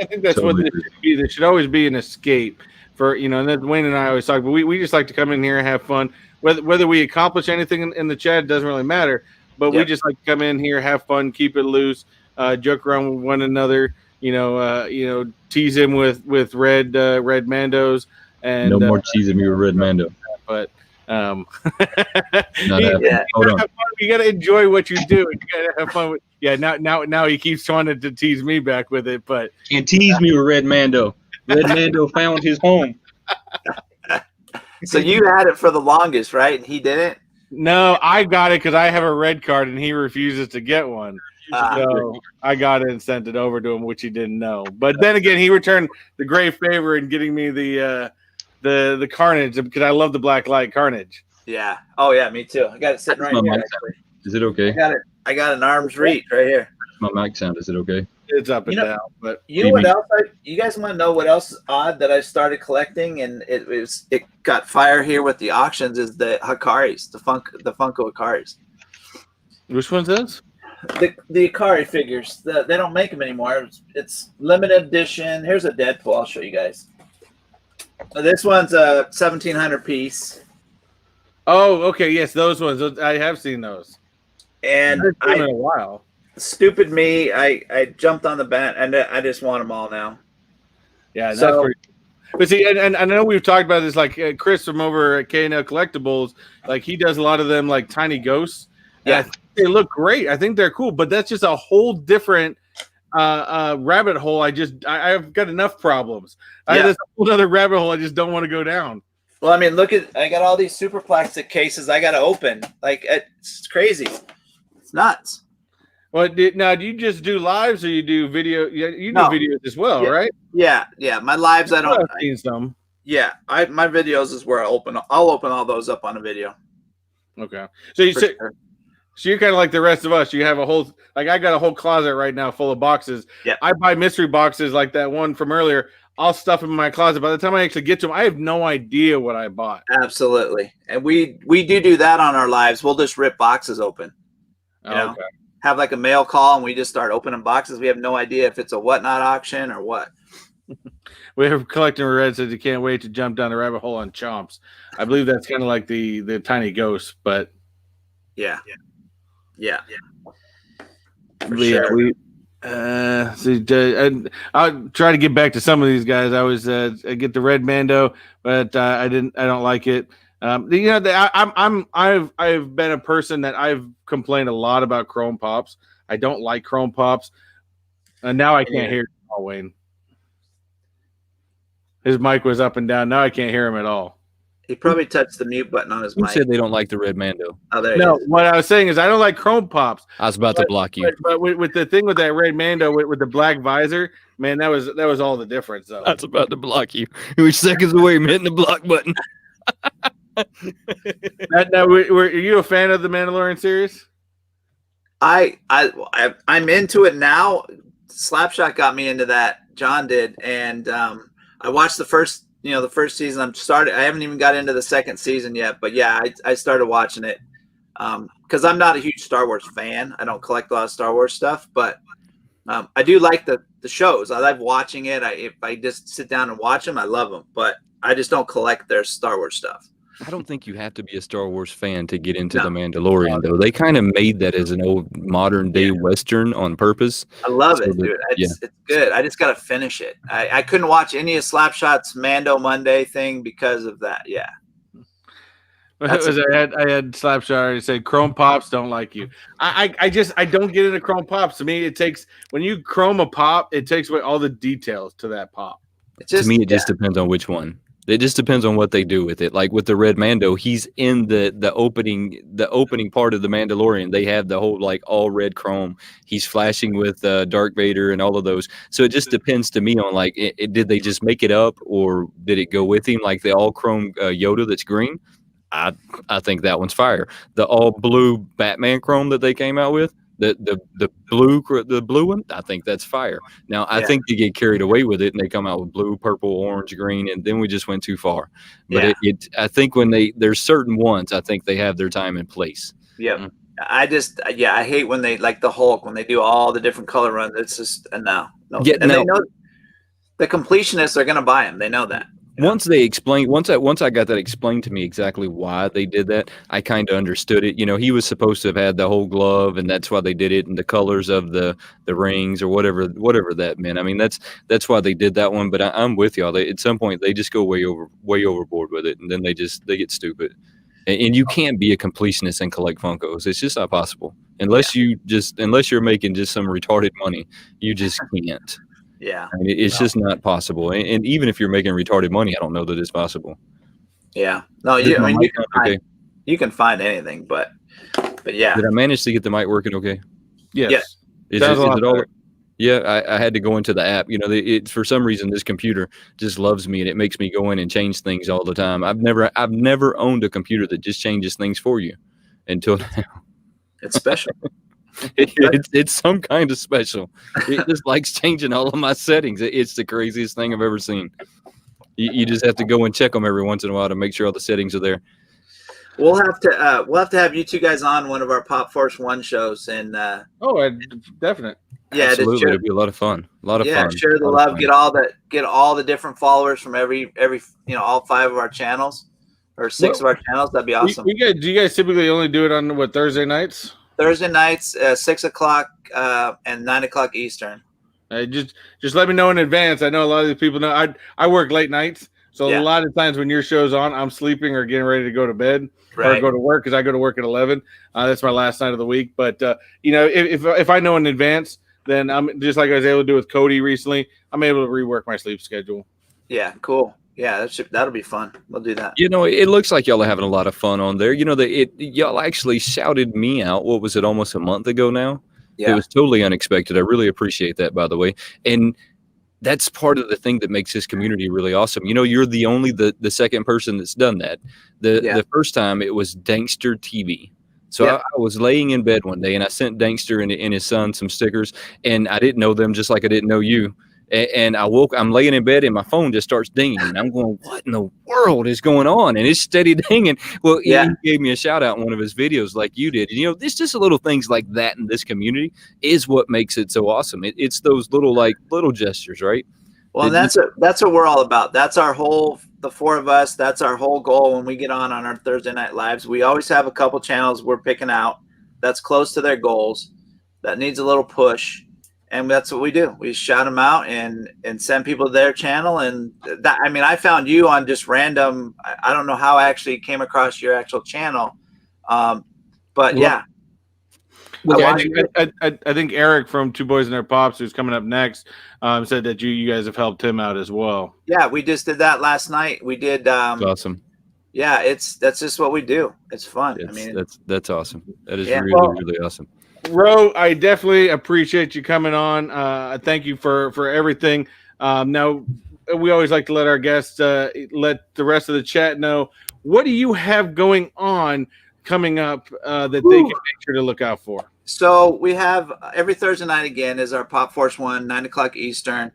think that's totally what this should be. There should always be an escape for, and then Wayne and I always talk, but we just like to come in here and have fun. Whether we accomplish anything in the chat doesn't really matter, but we just like to come in here, have fun, keep it loose, joke around with one another, tease him with red Mandos, and no more teasing me with red Mando. But Hold on. You got to enjoy what you do. You got to have fun with. Yeah, now he keeps trying to tease me back with it, but can't tease me with Red Mando. Red Mando found his home. So you had it for the longest, right? And he didn't. No, I got it because I have a red card and he refuses to get one. So I got it and sent it over to him, which he didn't know. But then again, he returned the great favor in getting me the Carnage, because I love the Black Light Carnage. Yeah. Oh yeah, me too. I got it sitting right here. Actually. Is it okay? I got an arm's reach right here. My mic sound. Is it okay? It's up and down. But you know what else? You guys want to know what else is odd that I started collecting, and it got fire here with the auctions, is the Hikaris, the Funko Hikaris. Which one's this? The Hikari figures. They don't make them anymore. It's limited edition. Here's a Deadpool. I'll show you guys. This one's a 1,700 piece. Oh, okay. Yes, those ones. I have seen those. And in a while. Stupid me. I jumped on the bat, and I just want them all now. Yeah, that's pretty. But see, and I know we've talked about this. Like Chris from over at K&L Collectibles, like he does a lot of them, like tiny ghosts. Yeah, I think they look great. I think they're cool, but that's just a whole different rabbit hole. I've got enough problems. Yeah. There's a whole other rabbit hole I just don't want to go down. Well, I mean, I got all these super plastic cases I got to open. Like, it's crazy. It's nuts. Well, now, do you just do lives or you do video? Yeah, you do videos as well, right? Yeah. My lives, I don't. I've seen some. Yeah, my videos is where I'll open all those up on a video. Okay. So you're kind of like the rest of us. You have a whole, like I got a whole closet right now full of boxes. Yeah. I buy mystery boxes like that one from earlier. I'll stuff them in my closet. By the time I actually get to them, I have no idea what I bought. Absolutely. And we do that on our lives. We'll just rip boxes open. You know, have like a mail call and we just start opening boxes. We have no idea if it's a whatnot auction or what. We have collecting Red says you can't wait to jump down the rabbit hole on chomps. I believe that's kind of like the tiny ghost, but yeah. For yeah, sure. I'll try to get back to some of these guys. I was I get the red Mando, but I don't like it. I've been a person that I've complained a lot about Chrome Pops. I don't like Chrome Pops, and now I can't hear Wayne. His mic was up and down. Now I can't hear him at all. He probably touched the mute button on his mic. Who said they don't like the red Mando? Oh, there no, what I was saying is I don't like Chrome Pops. I was about to block you. But with the thing with that red Mando with the black visor, man, that was all the difference. Though. I was about to block you. We were seconds away from hitting the block button. Now, are you a fan of the Mandalorian series? I'm into it now. Slapshot got me into that. John did, and I watched the first season. I haven't even got into the second season yet, but yeah, I started watching it because I'm not a huge Star Wars fan. I don't collect a lot of Star Wars stuff, but I do like the shows. I like watching it. If I just sit down and watch them, I love them, but I just don't collect their Star Wars stuff. I don't think you have to be a Star Wars fan to get into The Mandalorian, though. They kind of made that as an old modern-day Western on purpose. I love it, dude. It's good. I just got to finish it. I couldn't watch any of Slapshot's Mando Monday thing because of that. Yeah. I had Slapshot already say Chrome Pops don't like you. I don't get into Chrome Pops. To me, it takes when you chrome a pop, it takes away all the details to that pop. To me, it just depends on which one. It just depends on what they do with it. Like with the red Mando, he's in the opening part of the Mandalorian. They have the whole like all red chrome. He's flashing with Darth Vader and all of those. So it just depends to me on like did they just make it up or did it go with him? Like the all chrome Yoda that's green. I think that one's fire. The all blue Batman chrome that they came out with. The blue one, I think that's fire. Now I think they get carried away with it and they come out with blue, purple, orange, green, and then we just went too far. But I think when there's certain ones, I think they have their time and place. Yeah. I hate when they like the Hulk when they do all the different color runs. It's just no. Yeah, and they know the completionists are gonna buy them. They know that. Once they explain, once I got that explained to me exactly why they did that, I kind of understood it. You know, he was supposed to have had the whole glove, and that's why they did it, and the colors of the rings or whatever that meant. I mean, that's why they did that one. But I'm with y'all. At some point, they just go way overboard with it, and then they get stupid. And you can't be a completionist and collect Funkos. It's just not possible unless you're making just some retarded money. You just can't. Yeah, I mean, it's just not possible. And even if you're making retarded money, I don't know that it's possible. Yeah, no, you can find anything, but yeah. Did I manage to get the mic working? Okay. Yes. Yeah. Is it all? Yeah, I had to go into the app. You know, for some reason this computer just loves me and it makes me go in and change things all the time. I've never owned a computer that just changes things for you until now. It's special. It's some kind of special. It just likes changing all of my settings. It's the craziest thing I've ever seen. You just have to go and check them every once in a while to make sure all the settings are there. We'll have to have you two guys on one of our Pop Force 1 shows and definite. Yeah, absolutely. It'll be a lot of fun. Fun. Share the love. Get all the different followers from every all 5 of our channels or 6 of our channels. That'd be awesome. Do you guys typically only do it on Thursday nights? Thursday nights, 6 o'clock and 9 o'clock Eastern. Just let me know in advance. I know a lot of these people know I work late nights, so a lot of times when your show's on, I'm sleeping or getting ready to go to bed or go to work because I go to work at 11. That's my last night of the week. But if I know in advance, then I'm just like I was able to do with Cody recently. I'm able to rework my sleep schedule. Yeah, cool. Yeah, that'll be fun. We'll do that. You know, it looks like y'all are having a lot of fun on there. You know, y'all actually shouted me out. What was it, almost a month ago now? Yeah. It was totally unexpected. I really appreciate that, by the way. And that's part of the thing that makes this community really awesome. You know, you're the second person that's done that. The first time it was Dankster TV. So I was laying in bed one day and I sent Dankster and his son some stickers, and I didn't know them just like I didn't know you. And I'm laying in bed and my phone just starts dinging. And I'm going, what in the world is going on? And it's steady dinging. Well, he gave me a shout out in one of his videos like you did. And, there's just little things like that in this community is what makes it so awesome. It's those little gestures, right? Well, that's what we're all about. That's our the four of us, that's our whole goal when we get on our Thursday night lives. We always have a couple channels we're picking out that's close to their goals, that needs a little push. And that's what we do. We shout them out and send people to their channel. And that, I mean, I found you on just random. I don't know how I actually came across your actual channel. But yeah. Well, I think Eric from Two Boys and Their Pops, who's coming up next, said that you guys have helped him out as well. Yeah, we just did that last night. We did. That's awesome. Yeah, that's just what we do. It's fun. That's awesome. That is really awesome. Ro, I definitely appreciate you coming on. Thank you for everything. Now, we always like to let our guests let the rest of the chat know, what do you have going on coming up that they can make sure to look out for? So we have every Thursday night again is our Pop Force 1, 9 o'clock Eastern.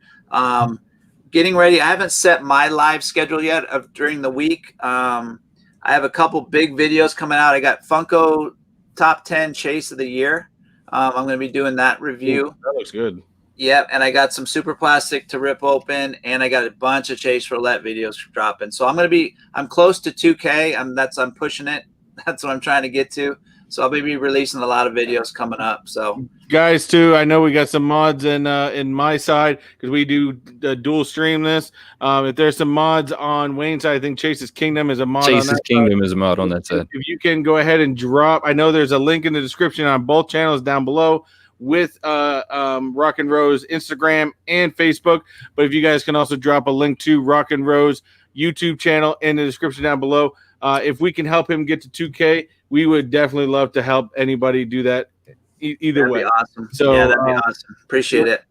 Getting ready. I haven't set my live schedule yet during the week. I have a couple big videos coming out. I got Funko Top 10 Chase of the Year. I'm going to be doing that review. Ooh, that looks good. Yep, and I got some super plastic to rip open, and I got a bunch of Chase Roulette videos dropping. So I'm close to 2K. I'm pushing it. That's what I'm trying to get to. So I'll be releasing a lot of videos coming up. So guys, too, I know we got some mods in my side because we do dual stream this. If there's some mods on Wayne's side, I think Chase's Kingdom is a mod. Chase's Kingdom is a mod on that side. If you can go ahead and drop, I know there's a link in the description on both channels down below with Rock'n Rowe's Instagram and Facebook. But if you guys can also drop a link to Rock'n Rowe's YouTube channel in the description down below. If we can help him get to 2K, we would definitely love to help anybody do that either way. That'd be awesome. So, yeah, that'd be awesome. Appreciate it.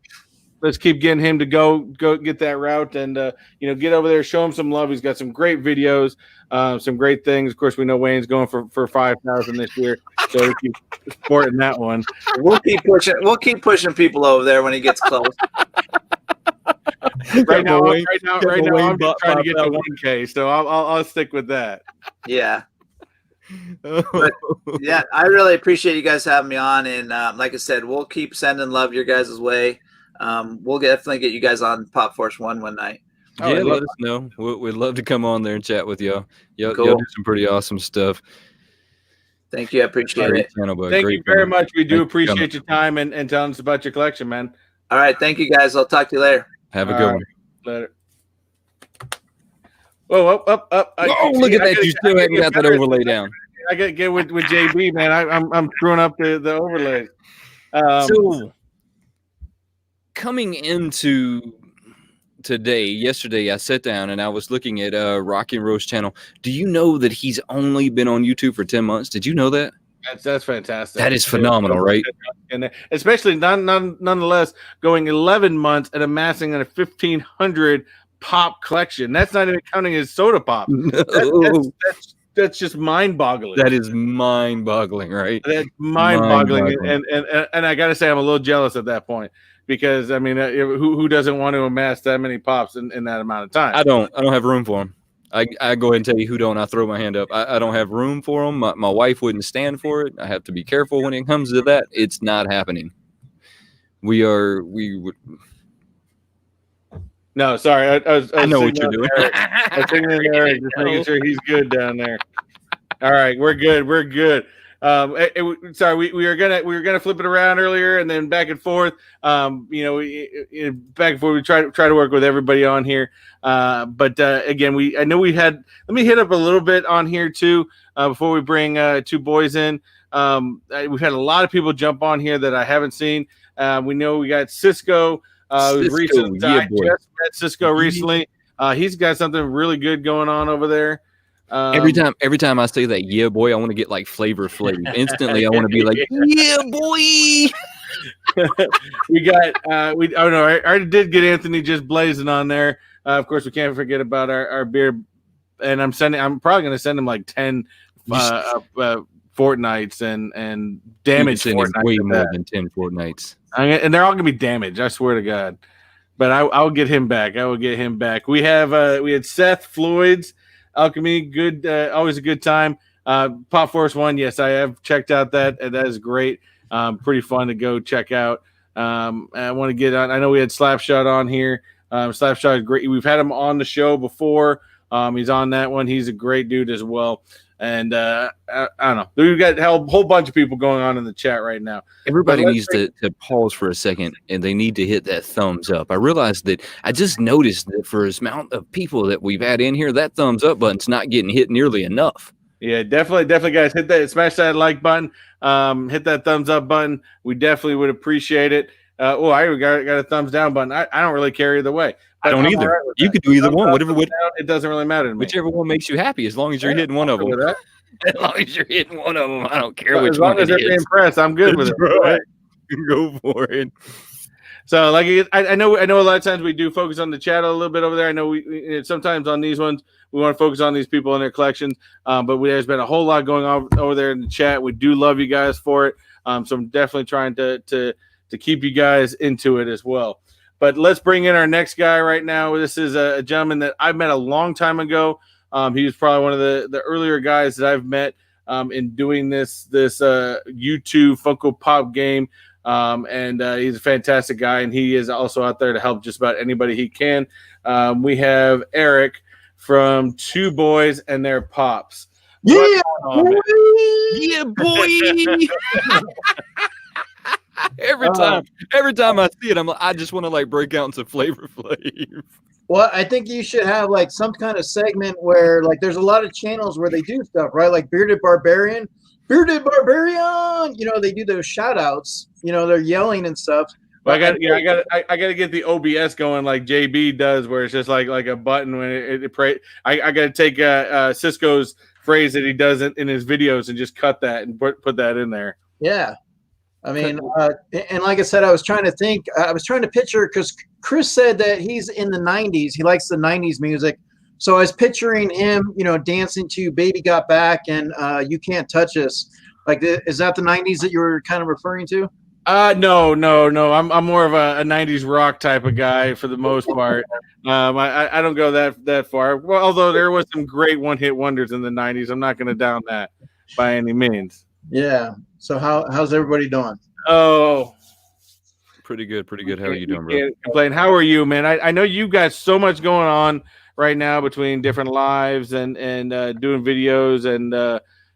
Let's keep getting him to go get that route and, get over there, show him some love. He's got some great videos, some great things. Of course, we know Wayne's going for 5,000 this year, so we keep supporting that one. We'll keep pushing people over there when he gets close. Right now, I'm just trying to get to 1K, so I'll stick with that. Yeah. But, yeah, I really appreciate you guys having me on, and like I said, we'll keep sending love your guys' way. We'll definitely get you guys on Pop Force 1 night. Yeah, let us know. We'd love to come on there and chat with y'all. Y'all do some pretty awesome stuff. Thank you. I appreciate it. Thank you very much. We do appreciate your time and telling us about your collection, man. All right. Thank you, guys. I'll talk to you later. Have a good one. Later. Whoa, up. Look at that. You still haven't got that overlay down. I got to get with JB, man. I'm screwing up the overlay. So coming into yesterday, I sat down and I was looking at Rock'n Rowe's channel. Do you know that he's only been on YouTube for 10 months? Did you know that? That's fantastic. That is phenomenal, right? And especially nonetheless going 11 months and amassing a 1,500 pop collection. That's not even counting his soda pop. No. That's just mind-boggling. That is mind-boggling, right? That's mind-boggling. And I got to say, I'm a little jealous at that point because I mean, who doesn't want to amass that many pops in that amount of time? I don't have room for them. I go ahead and tell you who don't. I throw my hand up. I don't have room for them. My wife wouldn't stand for it. I have to be careful when it comes to that. It's not happening. We would. No, sorry. I know what you're doing. I was thinking of Eric, just making sure he's good down there. All right, we're good. Sorry, we were gonna flip it around earlier and then back and forth. Back and forth. We try to work with everybody on here. But again, I know we had. Let me hit up a little bit on here too before we bring two boys in. We've had a lot of people jump on here that I haven't seen. We know we got Cisco. Recently, I just met Cisco recently. He's got something really good going on over there. Every time I say that, yeah, boy, I want to get like Flavor Flav. Instantly, I want to be like, yeah, boy. I already did get Anthony just blazing on there. Of course, we can't forget about our beer. And I'm probably going to send him like 10 Fortnites and damage. Way more than 10 Fortnites. And they're all going to be damaged. I swear to God. but I'll get him back. I will get him back. We had Seth Floyd's Alchemy. Good, always a good time. Pop Force 1, yes, I have checked out that, and that is great. Pretty fun to go check out. I want to get on. I know we had Slapshot on here. Slapshot is great. We've had him on the show before. He's on that one. He's a great dude as well. And I don't know. We've got a whole bunch of people going on in the chat right now. Everybody needs to pause for a second, and they need to hit that thumbs up. I realized that I just noticed that for as amount of people that we've had in here, that thumbs up button's not getting hit nearly enough. Yeah, definitely, guys. Hit that, smash that like button. Hit that thumbs up button. We definitely would appreciate it. I got a thumbs down button. I don't really care either way. I don't either. Right, you could do either one. Whatever. It doesn't really matter to me. Whichever one makes you happy, as long as you're hitting one of them. As long as you're hitting one of them, I don't care which one. As long as they're impressed, I'm good with it. Right. Go for it. So, like, I know a lot of times we do focus on the chat a little bit over there. I know we sometimes on these ones we want to focus on these people and their collections, but there's been a whole lot going on over there in the chat. We do love you guys for it. So I'm definitely trying to keep you guys into it as well. But let's bring in our next guy right now. This is a gentleman that I met a long time ago. He was probably one of the earlier guys that I've met in doing this YouTube Funko Pop game. And he's a fantastic guy, and he is also out there to help just about anybody he can. We have Eric from Two Boys and Their Pops. Yeah, boy. Every time I see it, I just want to like break out into Flavor Flav. Well, I think you should have like some kind of segment where like there's a lot of channels where they do stuff, right? Like Bearded Barbarian. You know, they do those shout outs. You know, they're yelling and stuff. Well, I got to get the OBS going like JB does, where it's just like a button when it I got to take Cisco's phrase that he does in his videos and just cut that and put that in there. Yeah. I mean, and like I said, I was trying to picture, because Chris said that he's in the 90s. He likes the 90s music. So I was picturing him, you know, dancing to Baby Got Back and You Can't Touch Us. Like, is that the 90s that you were kind of referring to? No. I'm more of a 90s rock type of guy for the most part. I don't go that far. Well, although there was some great one-hit wonders in the 90s. I'm not going to down that by any means. Yeah. So how's everybody doing? Oh, pretty good. How are you doing, bro? Can't complain. How are you, man? I know you've got so much going on right now between different lives and doing videos and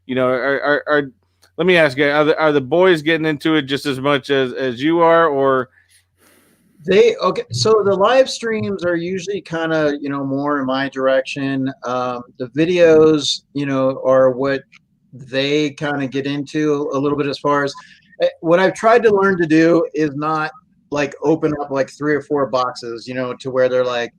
you know, are let me ask you, are the boys getting into it just as much as you are, or? So the live streams are usually kind of, you know, more in my direction. The videos, you know, are what they kind of get into a little bit. As far as what I've tried to learn to do is not like open up like 3 or 4 boxes, you know, to where they're like,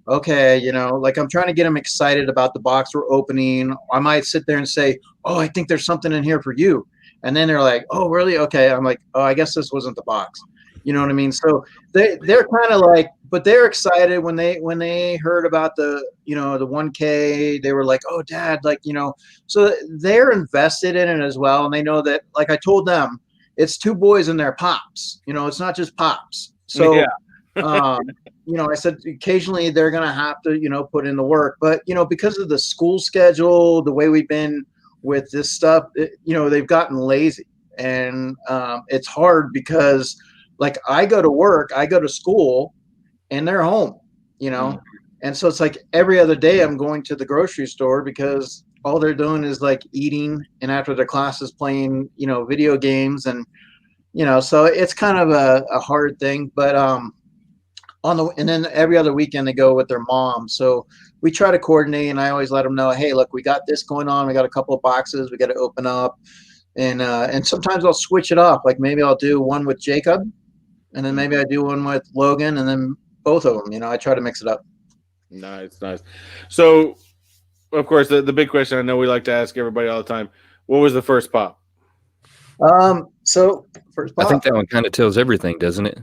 okay, you know, like I'm trying to get them excited about the box we're opening. I might sit there and say, oh, I think there's something in here for you. And then they're like, oh, really? Okay. I'm like, oh, I guess this wasn't the box. You know what I mean? So they're kind of like, but they're excited when they heard about the, you know, the 1K. They were like, oh, Dad, like, you know, so they're invested in it as well. And they know that, like I told them, it's Two Boys and Their Pops. You know, it's not just Pops. So, yeah. You know, I said occasionally they're going to have to, you know, put in the work. But, you know, because of the school schedule, the way we've been with this stuff, you know, they've gotten lazy. And it's hard because, like, I go to work, I go to school, and they're home, you know. Mm-hmm. And so it's like every other day I'm going to the grocery store because all they're doing is, like, eating, and after their classes playing, you know, video games. And, you know, so it's kind of a hard thing. But and then every other weekend they go with their mom. So we try to coordinate, and I always let them know, hey, look, we got this going on. We got a couple of boxes we got to open up. And sometimes I'll switch it up. Like maybe I'll do one with Jacob, and then maybe I do one with Logan, and then both of them. You know, I try to mix it up. Nice. So, of course, the big question I know we like to ask everybody all the time: what was the first pop? So first pop. I think that one kind of tells everything, doesn't it?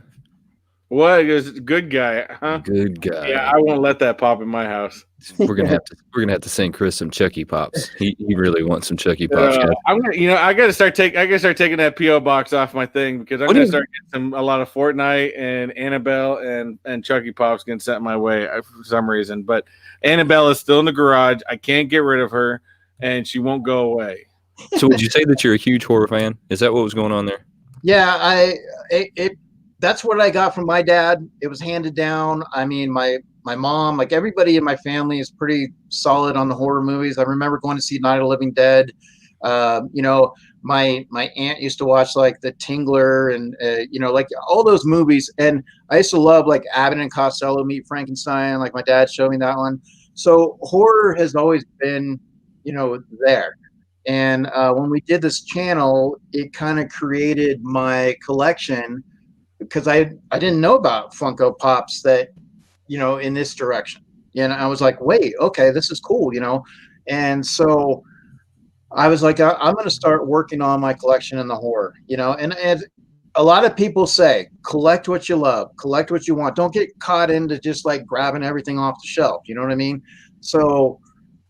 What is good guy? Huh? Good guy. Yeah, I won't let that pop in my house. We're gonna have to send Chris some Chucky Pops. He really wants some Chucky Pops. I'm gonna, I gotta start taking that PO box off my thing because I'm gonna start getting a lot of Fortnite and Annabelle and Chucky Pops getting sent my way for some reason. But Annabelle is still in the garage. I can't get rid of her, and she won't go away. So would you say that you're a huge horror fan? Is that what was going on there? Yeah, that's what I got from my dad. It was handed down. I mean, my mom, like everybody in my family, is pretty solid on the horror movies. I remember going to see Night of the Living Dead. My aunt used to watch like The Tingler and like all those movies. And I used to love like Abbott and Costello Meet Frankenstein. Like my dad showed me that one. So horror has always been, there. And when we did this channel, it kind of created my collection because I didn't know about Funko Pops that, in this direction. And I was like, wait, okay, this is cool, And so I was like, I'm going to start working on my collection in the horror, and a lot of people say, collect what you love, collect what you want. Don't get caught into just like grabbing everything off the shelf. You know what I mean? So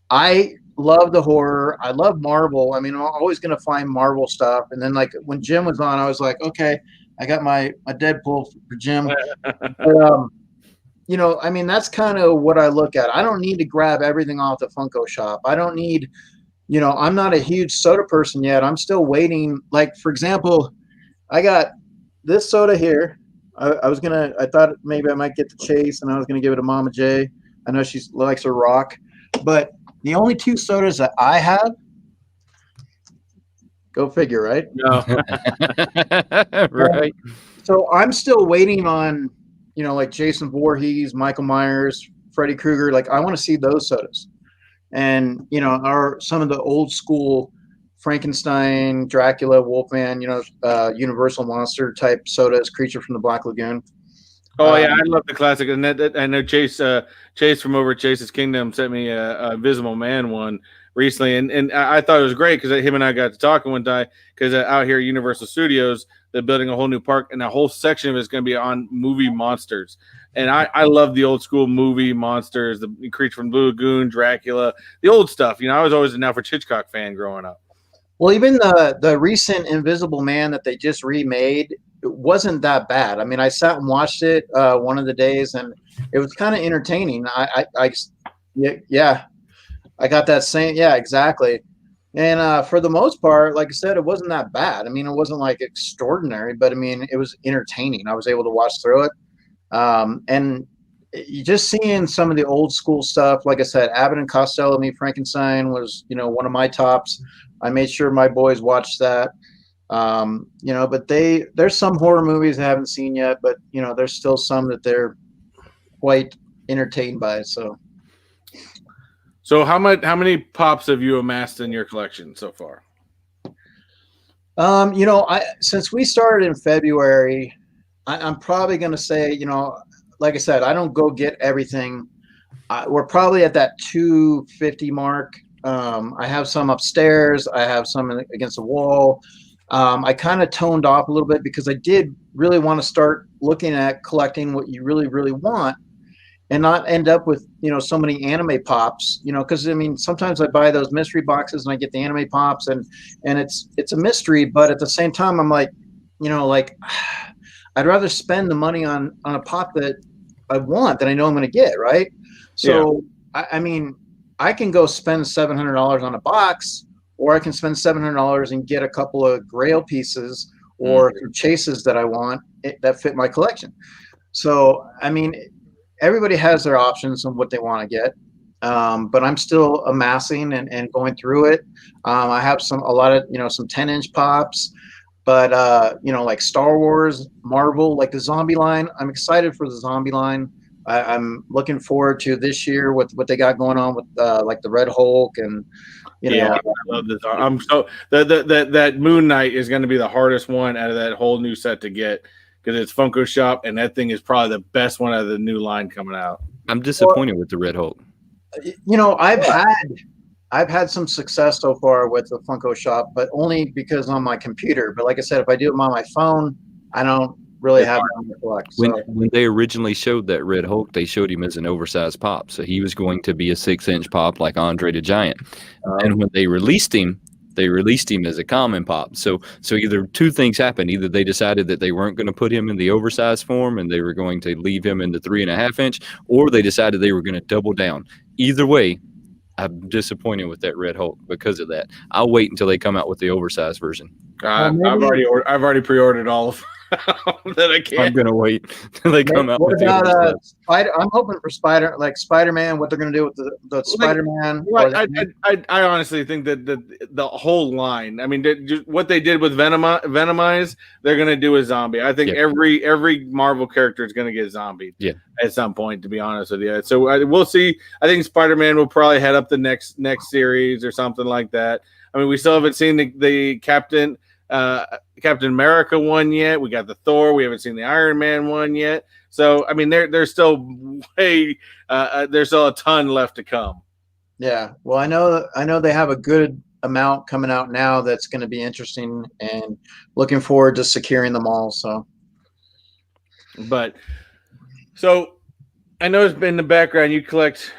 I love the horror. I love Marvel. I mean, I'm always going to find Marvel stuff. And then like when Jim was on, I was like, okay, I got my Deadpool for Jim. But, I mean, that's kind of what I look at. I don't need to grab everything off the Funko shop. I don't need, I'm not a huge soda person yet. I'm still waiting. Like, for example, I got this soda here. I thought maybe I might get the Chase and I was going to give it to Mama J. I know she likes her rock, but the only two sodas that I have, go figure, right? No. Right. So I'm still waiting on, like Jason Voorhees, Michael Myers, Freddy Krueger. Like I want to see those sodas. And, some of the old school Frankenstein, Dracula, Wolfman, Universal Monster type sodas, Creature from the Black Lagoon. Oh yeah, I love the classic, and that I know Chase from over at Chase's Kingdom sent me a Invisible Man one recently, and I thought it was great because him and I got to talking one time because out here at Universal Studios they're building a whole new park, and a whole section of it is going to be on movie monsters, and I love the old school movie monsters, the Creature from the Lagoon, Dracula, the old stuff. I was always an Alfred Hitchcock fan growing up. Well, even the recent Invisible Man that they just remade, it wasn't that bad. I mean, I sat and watched it one of the days, and it was kind of entertaining. I got that same. Yeah, exactly. And for the most part, like I said, it wasn't that bad. I mean, it wasn't like extraordinary, but I mean, it was entertaining. I was able to watch through it. And you just seeing some of the old school stuff, like I said, Abbott and Costello Meet Frankenstein was, one of my tops. I made sure my boys watched that. But there's some horror movies I haven't seen yet, but there's still some that they're quite entertained by. So how many pops have you amassed in your collection so far? Since we started in February, I'm probably going to say, like I said, I don't go get everything. We're probably at that 250 mark. I have some upstairs. I have some against the wall. I kind of toned off a little bit because I did really want to start looking at collecting what you really, really want and not end up with, so many anime pops, because I mean, sometimes I buy those mystery boxes and I get the anime pops and it's a mystery, but at the same time, I'm like, I'd rather spend the money on a pop that I want that I know I'm going to get. Right. So, yeah. I mean, I can go spend $700 on a box, or I can spend $700 and get a couple of Grail pieces or chases that I want that fit my collection. So, I mean, everybody has their options on what they want to get. But I'm still amassing and going through it. I have a lot of, some 10-inch pops, but, like Star Wars, Marvel, like the zombie line. I'm excited for the zombie line. I'm looking forward to this year with what they got going on with like the Red Hulk and I love this. I'm so that Moon Knight is going to be the hardest one out of that whole new set to get because it's Funko Shop and that thing is probably the best one out of the new line coming out. I'm disappointed with the Red Hulk. I've had some success so far with the Funko Shop, but only because on my computer. But like I said, if I do it on my phone, I don't really have it on the collect. When they originally showed that Red Hulk, they showed him as an oversized pop, so he was going to be a 6-inch pop like Andre the Giant. And when they released him as a common pop. So either two things happened: either they decided that they weren't going to put him in the oversized form and they were going to leave him in the 3.5-inch, or they decided they were going to double down. Either way, I'm disappointed with that Red Hulk because of that. I'll wait until they come out with the oversized version. I've already pre-ordered all of that. I can't. I'm gonna wait till they come out. What with about the Spider? I'm hoping for Spider-Man. What they're going to do with the Spider-Man? I honestly think that the whole line. I mean, what they did with Venomize, they're going to do a zombie. I think every Marvel character is going to get zombied. Yeah. At some point, to be honest with you. So we'll see. I think Spider-Man will probably head up the next series or something like that. I mean, we still haven't seen the Captain America one yet. We got the Thor. We haven't seen the Iron Man one yet. So, I mean, there's still there's still a ton left to come. Yeah. Well, I know they have a good amount coming out now that's going to be interesting, and looking forward to securing them all. So I know it's been in the background. You collect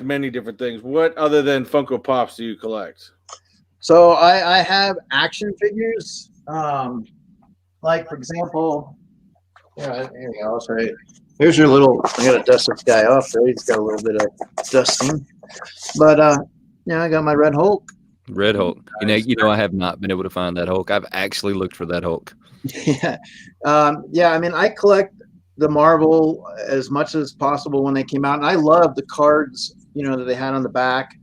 many different things. What other than Funko Pops do you collect? So I have action figures. Like, for example, here you go. Sorry. Here's your little. I got to dust this guy off there. He's got a little bit of dusting. But I got my Red Hulk. Red Hulk. You know, I have not been able to find that Hulk. I've actually looked for that Hulk. Yeah. I mean, I collect the Marvel as much as possible when they came out, and I love the cards, that they had on the back.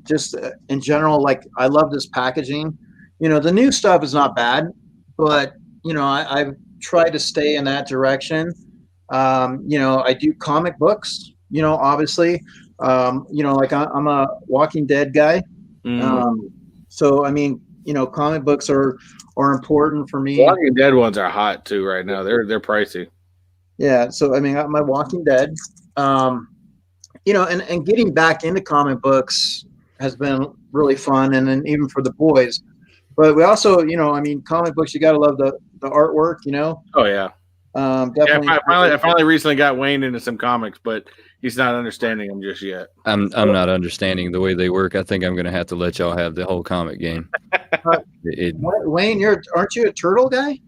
Just in general, like, I love this packaging. The new stuff is not bad, but I've tried to stay in that direction. I do comic books, obviously. Like I'm a Walking Dead guy. So I mean, comic books are important for me. Walking Dead ones are hot too right now. They're pricey. Yeah, so I mean, my Walking Dead. And getting back into comic books has been really fun, and then even for the boys. But we also, comic books, you got to love the artwork, Oh yeah. Definitely. Yeah, I finally recently got Wayne into some comics, but he's not understanding them just yet. I'm not understanding the way they work. I think I'm going to have to let y'all have the whole comic game. Wayne, aren't you a turtle guy?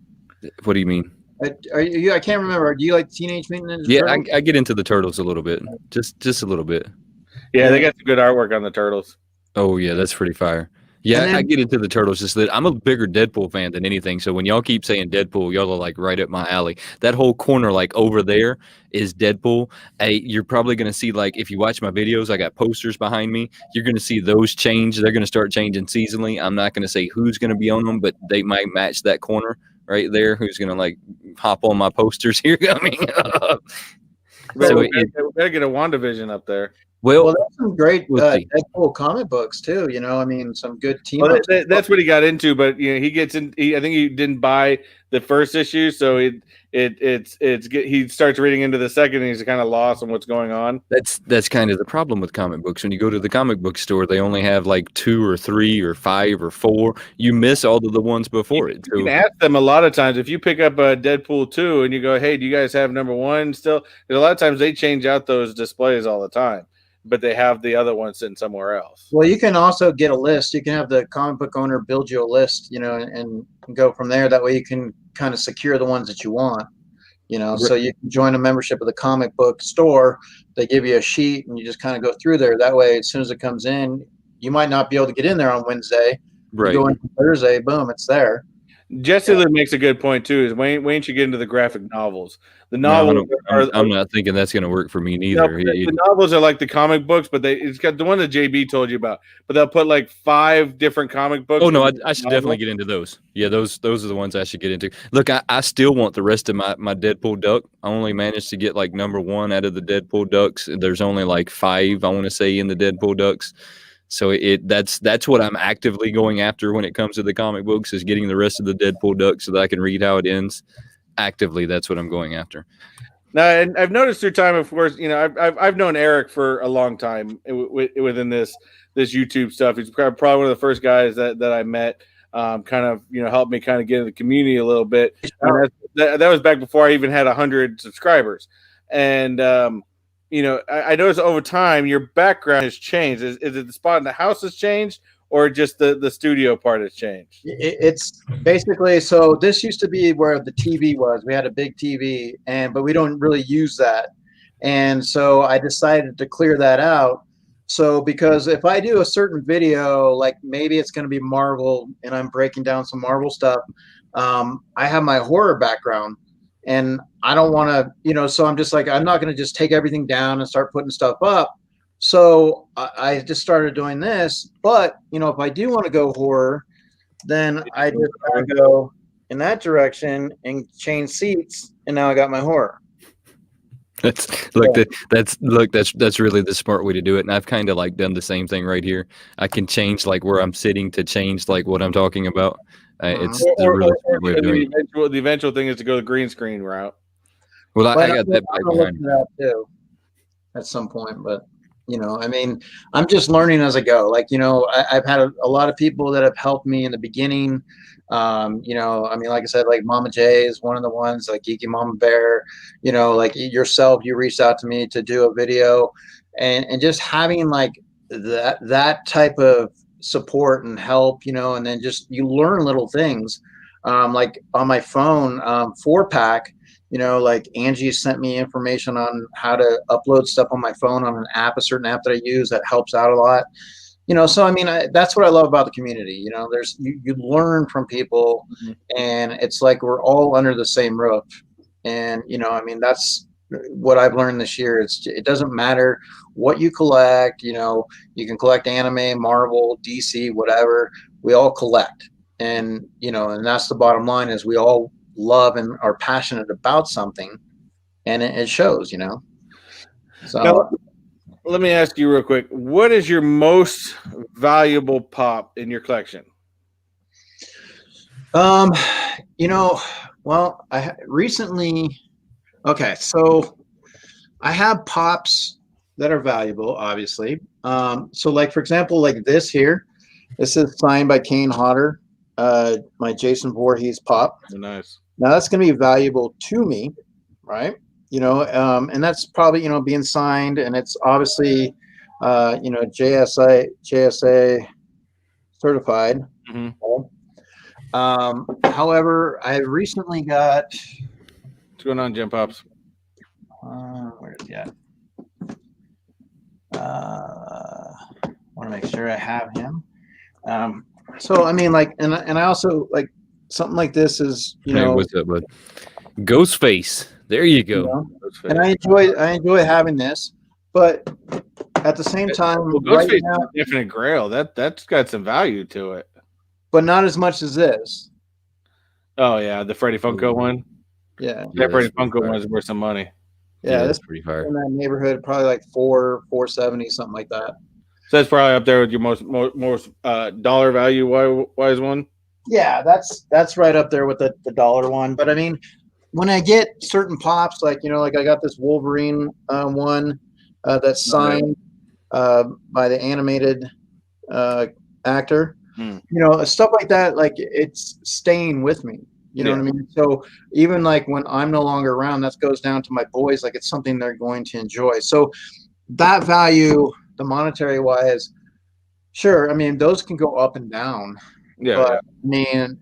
What do you mean? Are you? I can't remember. Do you like Teenage Mutant Ninja Turtles? I get into the turtles a little bit, just a little bit. Yeah, they got some good artwork on the turtles. Oh yeah, that's pretty fire. Yeah, I get into the turtles. Just that I'm a bigger Deadpool fan than anything. So when y'all keep saying Deadpool, y'all are like right up my alley. That whole corner, like over there, is Deadpool. You're probably gonna see, like, if you watch my videos, I got posters behind me. You're gonna see those change. They're gonna start changing seasonally. I'm not gonna say who's gonna be on them, but they might match that corner right there. Who's gonna like hop on my posters here coming up? We gotta get a WandaVision up there. Well, there's some great Deadpool comic books too. Some good team. Well, that's what he got into, but he gets in. I think he didn't buy the first issue, so he starts reading into the second, and he's kind of lost on what's going on. That's kind of the problem with comic books. When you go to the comic book store, they only have like 2 or 3 or 5 or 4. You miss all of the ones before it. You can ask them a lot of times if you pick up a Deadpool 2 and you go, "Hey, do you guys have number 1 still?" Because a lot of times they change out those displays all the time, but they have the other one sitting somewhere else. Well, you can also get a list. You can have the comic book owner build you a list, and go from there. That way you can kind of secure the ones that you want, so you can join a membership of the comic book store. They give you a sheet and you just kind of go through there. That way, as soon as it comes in, you might not be able to get in there on Wednesday. Right. You go in Thursday, boom, it's there. Jesse makes a good point too. Is Wayne should get into the graphic novels. The novels I'm not thinking that's going to work for me neither. The novels are like the comic books, but it's got the one that JB told you about. But they'll put like 5 different comic books. Oh no, I should definitely get into those. Yeah, those are the ones I should get into. Look, I still want the rest of my Deadpool duck. I only managed to get like number 1 out of the Deadpool ducks. There's only like 5, I want to say, in the Deadpool ducks. So that's what I'm actively going after when it comes to the comic books, is getting the rest of the Deadpool ducks so that I can read how it ends. Actively, that's what I'm going after. Now, and I've noticed through time, of course, I've known Eric for a long time within this YouTube stuff. He's probably one of the first guys that I met. kind of helped me kind of get in the community a little bit. And that was back before I even had 100 subscribers. And I noticed over time your background has changed. Is it the spot in the house has changed, or just the studio part has changed? It's basically, so this used to be where the TV was. We had a big TV, but we don't really use that. And so I decided to clear that out. So because if I do a certain video, like maybe it's going to be Marvel and I'm breaking down some Marvel stuff, I have my horror background and I don't want to, so I'm just like, I'm not going to just take everything down and start putting stuff up. So I just started doing this. But, if I do want to go horror, then I just gotta go in that direction and change seats. And now I got my horror. That's really the smart way to do it. And I've kind of like done the same thing right here. I can change like where I'm sitting to change like what I'm talking about. It's a really smart way of doing it. The eventual thing is to go the green screen route. Well, I got that back behind that too at some point, but I'm just learning as I go. Like, I've had a lot of people that have helped me in the beginning. Like I said, like Mama J is one of the ones, like Geeky Mama Bear, like yourself, you reached out to me to do a video, and just having like that type of support and help, and then just you learn little things. Like on my phone, 4-pack, like Angie sent me information on how to upload stuff on my phone on an app, a certain app that I use that helps out a lot. So that's what I love about the community. There's you learn from people, and it's like we're all under the same roof. And that's what I've learned this year. It doesn't matter what you collect. You can collect anime, Marvel, DC, whatever. We all collect, and and that's the bottom line, is we all love and are passionate about something, and it shows. So. Now, let me ask you real quick. What is your most valuable pop in your collection? Well, I recently, so I have pops that are valuable, obviously. So like, for example, like this here, this is signed by Kane Hodder, my Jason Voorhees pop. Oh, nice. Now that's going to be valuable to me, right? And that's probably, being signed, and it's obviously, JSA certified. However, I recently got. What's going on, Jim Pops? Where is he at? Want to make sure I have him. So like, and I also like something like this is, Hey, what's up, bud? Ghostface. There you go. And I enjoy having this, but at the same time, Ghostface is a definite grail. That's got some value to it, but not as much as this. Oh yeah, the Freddy Funko one. Yeah, that Freddy Funko one is worth some money. Yeah, that's pretty fire. In that neighborhood, probably like $470, something like that. So that's probably up there with your most dollar value wise one. Yeah, that's right up there with the dollar one. But when I get certain pops, like like I got this Wolverine one that's signed by the animated actor, stuff like that, like it's staying with me. You know what I mean? So even like when I'm no longer around, that goes down to my boys. Like it's something they're going to enjoy. So that value, the monetary wise, sure. Those can go up and down. Yeah. But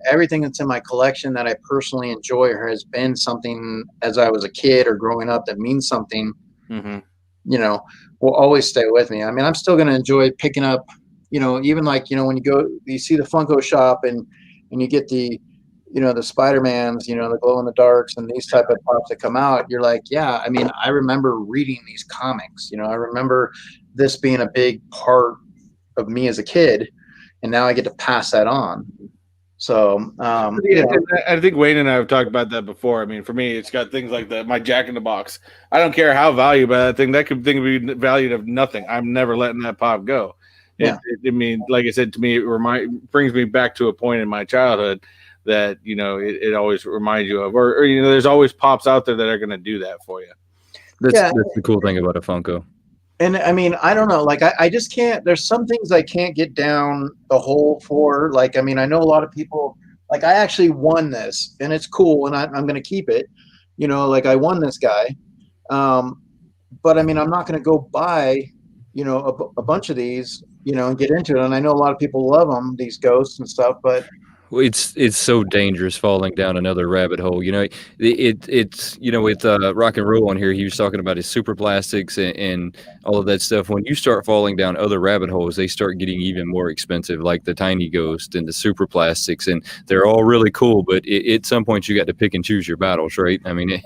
everything that's in my collection that I personally enjoy has been something as I was a kid or growing up that means something, will always stay with me. I'm still going to enjoy picking up, even like, when you see the Funko shop and you get the, the Spider-Mans, the glow in the darks and these type of pops that come out, you're like, yeah, I remember reading these comics, I remember this being a big part of me as a kid. And now I get to pass that on. So I think Wayne and I have talked about that before. For me, it's got things like my Jack in the Box. I don't care how valuable that thing. That could be valued of nothing. I'm never letting that pop go. Yeah. Like I said, to me, it brings me back to a point in my childhood that it always reminds you of, or there's always pops out there that are going to do that for you. That's the cool thing about a Funko. And I mean, I don't know, like I just can't, there's some things I can't get down the hole for. Like, I mean, I know a lot of people, like I actually won this and it's cool and I'm going to keep it, you know, like I won this guy. But I mean, I'm not going to go buy, you know, a bunch of these, you know, and get into it. And I know a lot of people love them, these ghosts and stuff, but Well, it's so dangerous falling down another rabbit hole. You know, it's you know with Rock'n Rowe on here, he was talking about his super plastics and all of that stuff. When you start falling down other rabbit holes, they start getting even more expensive, like the tiny ghost and the super plastics, and they're all really cool. But at some point, you got to pick and choose your battles, right? I mean,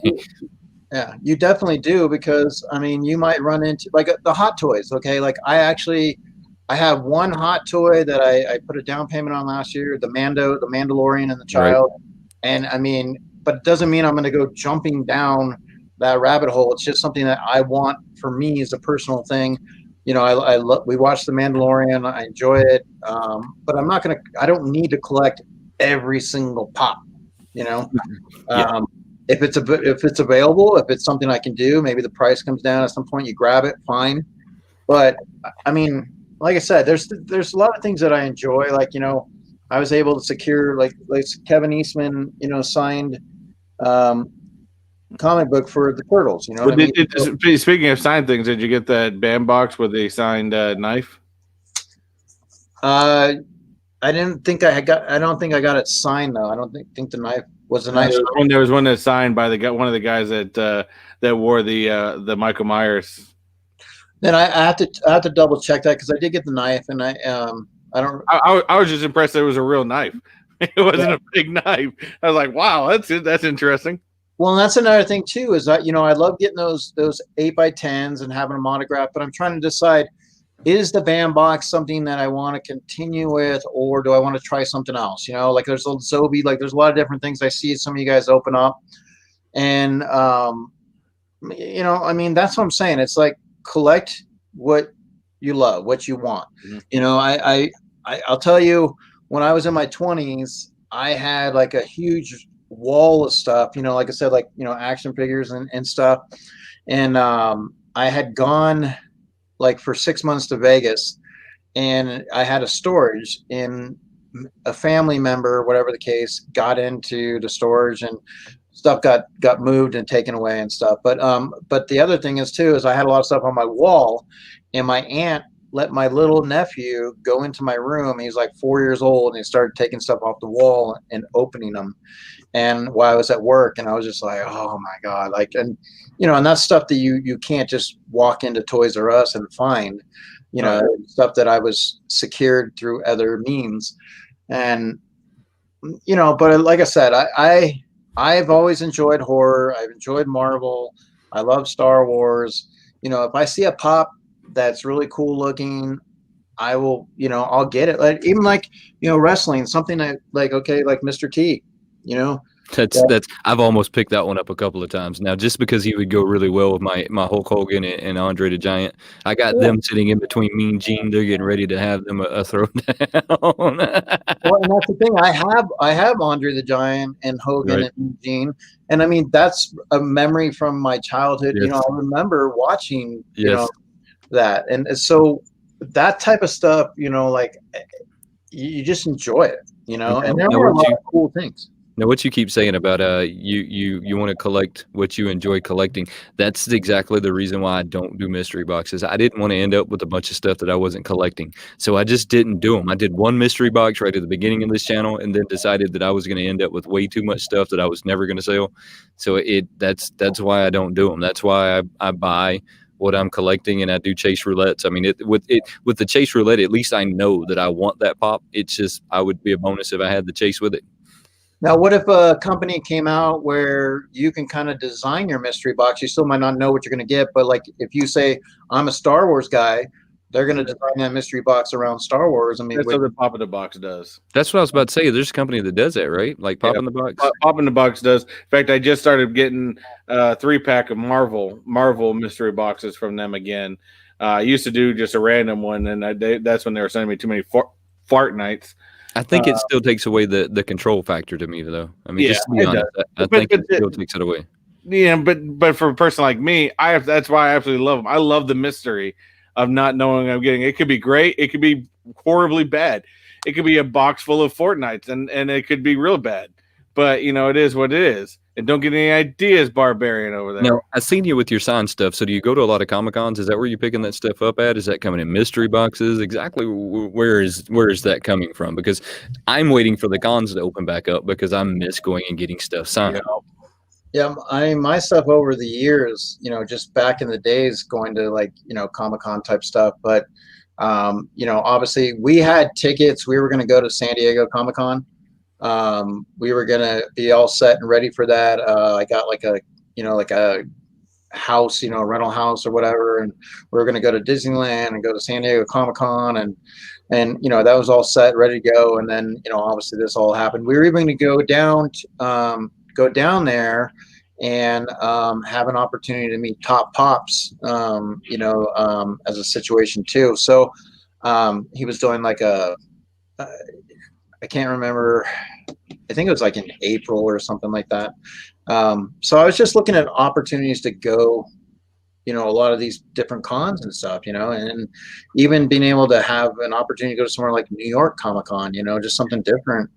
yeah, you definitely do, because I mean, you might run into like the hot toys. Okay, like I have one hot toy that I put a down payment on last year, the Mandalorian and the Right. child. And I mean, but it doesn't mean I'm going to go jumping down that rabbit hole. It's just something that I want for me as a personal thing. You know, we watched the Mandalorian. I enjoy it. But I don't need to collect every single pop, you know? Yeah. If it's available, if it's something I can do, maybe the price comes down at some point, you grab it, fine. But I mean, like I said, there's a lot of things that I enjoy. Like, you know, I was able to secure like Kevin Eastman, you know, signed comic book for the Turtles. You know what I mean? Speaking of signed things, did you get that band box with the signed knife? I didn't think I got. I don't think I got it signed though. I don't think the knife was a knife. There was one that's signed by one of the guys that wore the Michael Myers. Then I have to double check that, because I did get the knife, and I don't. I was just impressed that it was a real knife. It wasn't a big knife. I was like, wow, that's interesting. Well, and that's another thing too, is that, you know, I love getting those 8x10s and having them autographed, but I'm trying to decide, is the band box something that I want to continue with, or do I want to try something else? You know, like there's a Zobi, like there's a lot of different things I see some of you guys open up, and you know, I mean, that's what I'm saying. It's like, collect what you love, what you want. Mm-hmm. You know, I'll tell you, when I was in my 20s, I had like a huge wall of stuff, you know, like I said, like, you know, action figures and stuff. And I had gone like for 6 months to Vegas, and I had a storage, and a family member, whatever the case, got into the storage, and stuff got moved and taken away and stuff. But the other thing is too, is I had a lot of stuff on my wall, and my aunt let my little nephew go into my room. He's like 4 years old, and he started taking stuff off the wall and opening them. And while I was at work, and I was just like, oh my God, like, and you know, and that's stuff that you can't just walk into Toys R Us and find, you know, stuff that I was secured through other means. And you know, but like I said, I've always enjoyed horror. I've enjoyed Marvel. I love Star Wars. You know, if I see a pop that's really cool looking, I will, you know, I'll get it. Like, even like, you know, wrestling, something that like, okay, like Mr. T, you know. That's I've almost picked that one up a couple of times now, just because he would go really well with my Hulk Hogan and Andre the Giant. I got them sitting in between me and Gene. They're getting ready to have them a throwdown. Well, and that's the thing. I have Andre the Giant and Hogan and Gene, and I mean, that's a memory from my childhood. Yes. You know, I remember watching, you know, that, and so that type of stuff, you know, like you just enjoy it, you know, and there are a lot of cool things. Now, what you keep saying about you want to collect what you enjoy collecting, that's exactly the reason why I don't do mystery boxes. I didn't want to end up with a bunch of stuff that I wasn't collecting, so I just didn't do them. I did one mystery box right at the beginning of this channel, and then decided that I was going to end up with way too much stuff that I was never going to sell. So that's why I don't do them. That's why I buy what I'm collecting, and I do chase roulettes. I mean, with the chase roulette, at least I know that I want that pop. It's just, I would be a bonus if I had the chase with it. Now, what if a company came out where you can kind of design your mystery box? You still might not know what you're going to get, but like if you say, I'm a Star Wars guy, they're going to design that mystery box around Star Wars. I mean, that's what the Pop in the Box does. That's what I was about to say. There's a company that does that, right? Like Pop in the Box. Pop in the Box does. In fact, I just started getting a 3-pack of Marvel mystery boxes from them again. I used to do just a random one, and that's when they were sending me too many fart nights. I think it still takes away the control factor to me, though. I mean, just to be honest, I think it still takes it away. yeah, but for a person like me, that's why I absolutely love them. I love the mystery of not knowing I'm getting. It could be great. It could be horribly bad. It could be a box full of Fortnites, and it could be real bad. But it is what it is. And don't get any ideas, Barbarian over there. Now, I've seen you with your signed stuff. So do you go to a lot of Comic-Cons? Is that where you're picking that stuff up at? Is that coming in mystery boxes? Exactly where is that coming from? Because I'm waiting for the cons to open back up because I miss going and getting stuff signed. Yeah, my stuff over the years, just back in the days going to like, Comic-Con type stuff. But, obviously we had tickets. We were going to go to San Diego Comic-Con. We were going to be all set and ready for that. I got like a house, a rental house or whatever. And we were going to go to Disneyland and go to San Diego Comic-Con and that was all set, ready to go. And then, obviously this all happened. We were even going to go down there and have an opportunity to meet Top Pops, as a situation too. So he was doing like I can't remember. I think it was like in April or something like that. So I was just looking at opportunities to go, a lot of these different cons and stuff, and even being able to have an opportunity to go to somewhere like New York Comic-Con, just something different,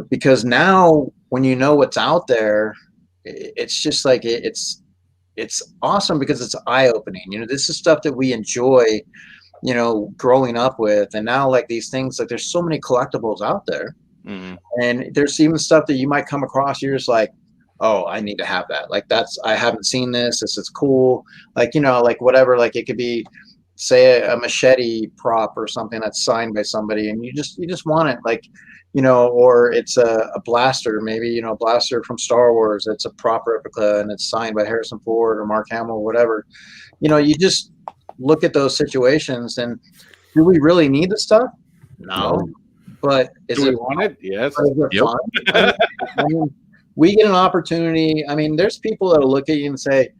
because now when you know what's out there, it's just like it's awesome because it's eye-opening. This is stuff that we enjoy, growing up with, and now like these things, like there's so many collectibles out there, and there's even stuff that you might come across. You're just like, oh, I need to have that. Like I haven't seen this. This is cool. Like like whatever. Like it could be, say, a machete prop or something that's signed by somebody, and you just want it. Like or it's a blaster, maybe, a blaster from Star Wars. It's a prop replica and it's signed by Harrison Ford or Mark Hamill or whatever. You just look at those situations and do we really need the stuff? No. But do we want it? Yes. Is it fun? I mean, we get an opportunity. I mean, there's people that'll look at you and say,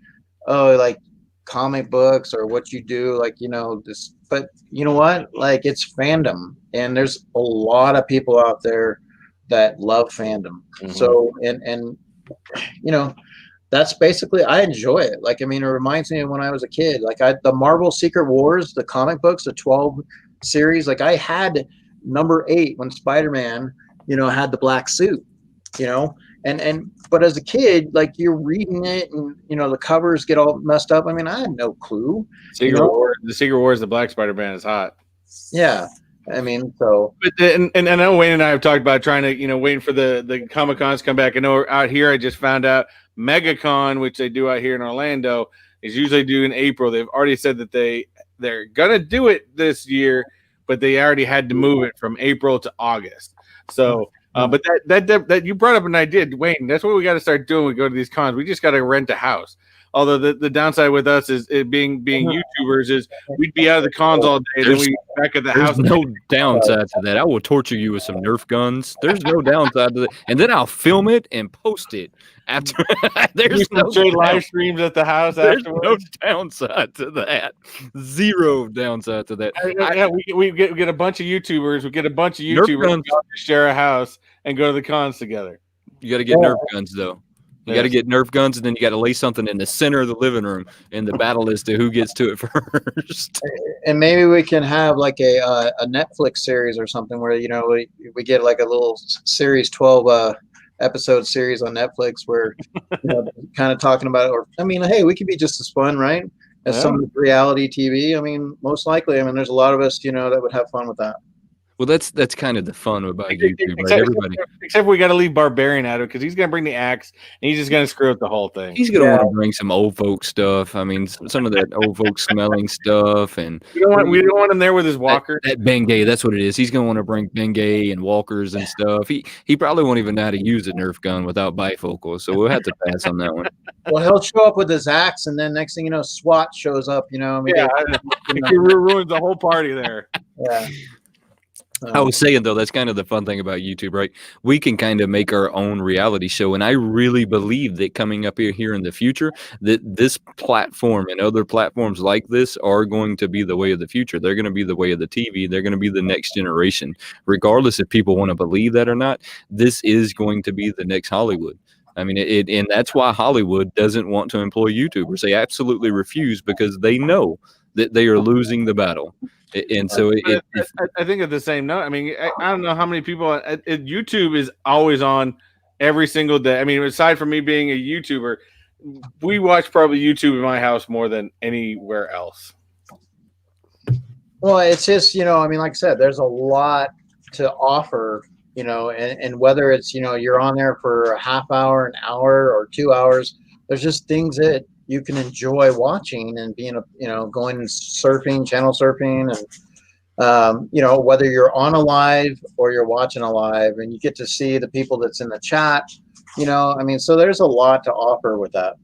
oh, like comic books or what you do, like, this, but you know what? Like it's fandom. And there's a lot of people out there that love fandom. So, and that's basically, I enjoy it. Like, I mean, it reminds me of when I was a kid, like the Marvel Secret Wars, the comic books, the 12 series, like I had number 8 when Spider-Man, had the black suit, but as a kid, like you're reading it and, the covers get all messed up. I mean, I had no clue. The Secret Wars, the Black Spider-Man is hot. Yeah. I mean, so. But and I know Wayne and I have talked about trying to, waiting for the Comic Cons to come back. I know out here, I just found out MegaCon, which they do out here in Orlando, is usually due in April. They've already said that they're gonna do it this year, but they already had to move it from April to August. So, but that you brought up an idea, Wayne. That's what we got to start doing. When we go to these cons. We just got to rent a house. Although the downside with us is it being YouTubers is we'd be out of the cons all day, then we back at the house. There's no downside to that. I will torture you with some Nerf guns. There's no downside to that, and then I'll film it and post it after. There's no live streams at the house. There's no downside to that. Zero downside to that. Yeah, we get a bunch of YouTubers. We get a bunch of YouTubers to share a house and go to the cons together. You got to get Nerf guns though. You got to get Nerf guns, and then you got to lay something in the center of the living room, and the battle as to who gets to it first. And maybe we can have like a Netflix series or something where we get like a little series, 12 episode series on Netflix where kind of talking about it. Or I mean, hey, we could be just as fun, right, as some of the reality TV. I mean, most likely. I mean, there's a lot of us, that would have fun with that. Well, that's kind of the fun about YouTube, right? Everybody, except we got to leave Barbarian out of it because he's gonna bring the axe and he's just gonna screw up the whole thing. He's gonna want to bring some old folk stuff. I mean, some of that old folk smelling stuff, and we don't want him there with his walker. That Bengay, that's what it is. He's gonna want to bring Bengay and walkers and stuff. He probably won't even know how to use a Nerf gun without bifocals, so we'll have to pass on that one. Well, he'll show up with his axe, and then next thing you know, SWAT shows up. He ruins the whole party there. Yeah. I was saying, though, that's kind of the fun thing about YouTube, right? We can kind of make our own reality show. And I really believe that coming up here in the future, that this platform and other platforms like this are going to be the way of the future. They're going to be the way of the TV. They're going to be the next generation. Regardless if people want to believe that or not, this is going to be the next Hollywood. I mean, and that's why Hollywood doesn't want to employ YouTubers. They absolutely refuse because they know that they are losing the battle. And so I think at the same note, I mean, I don't know how many people YouTube is always on every single day. I mean, aside from me being a YouTuber, we watch probably YouTube in my house more than anywhere else. Well, it's just, I mean, like I said, there's a lot to offer, and whether it's, you're on there for a half hour, an hour, or 2 hours, there's just things that you can enjoy watching and being, going surfing, channel surfing, and, whether you're on a live or you're watching a live, and you get to see the people that's in the chat, I mean, so there's a lot to offer with that.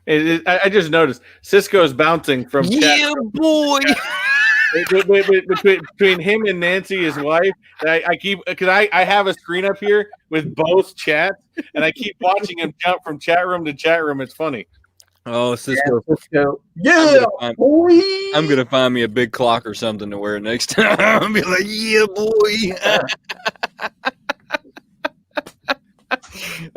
I just noticed Cisco's bouncing from yeah, boy. between him and Nancy, his wife. I keep, because I have a screen up here with both chats, and I keep watching him jump from chat room to chat room. It's funny. Oh, Cisco. Yeah, boy. I'm gonna find me a big clock or something to wear next time. I'll be like, yeah, boy.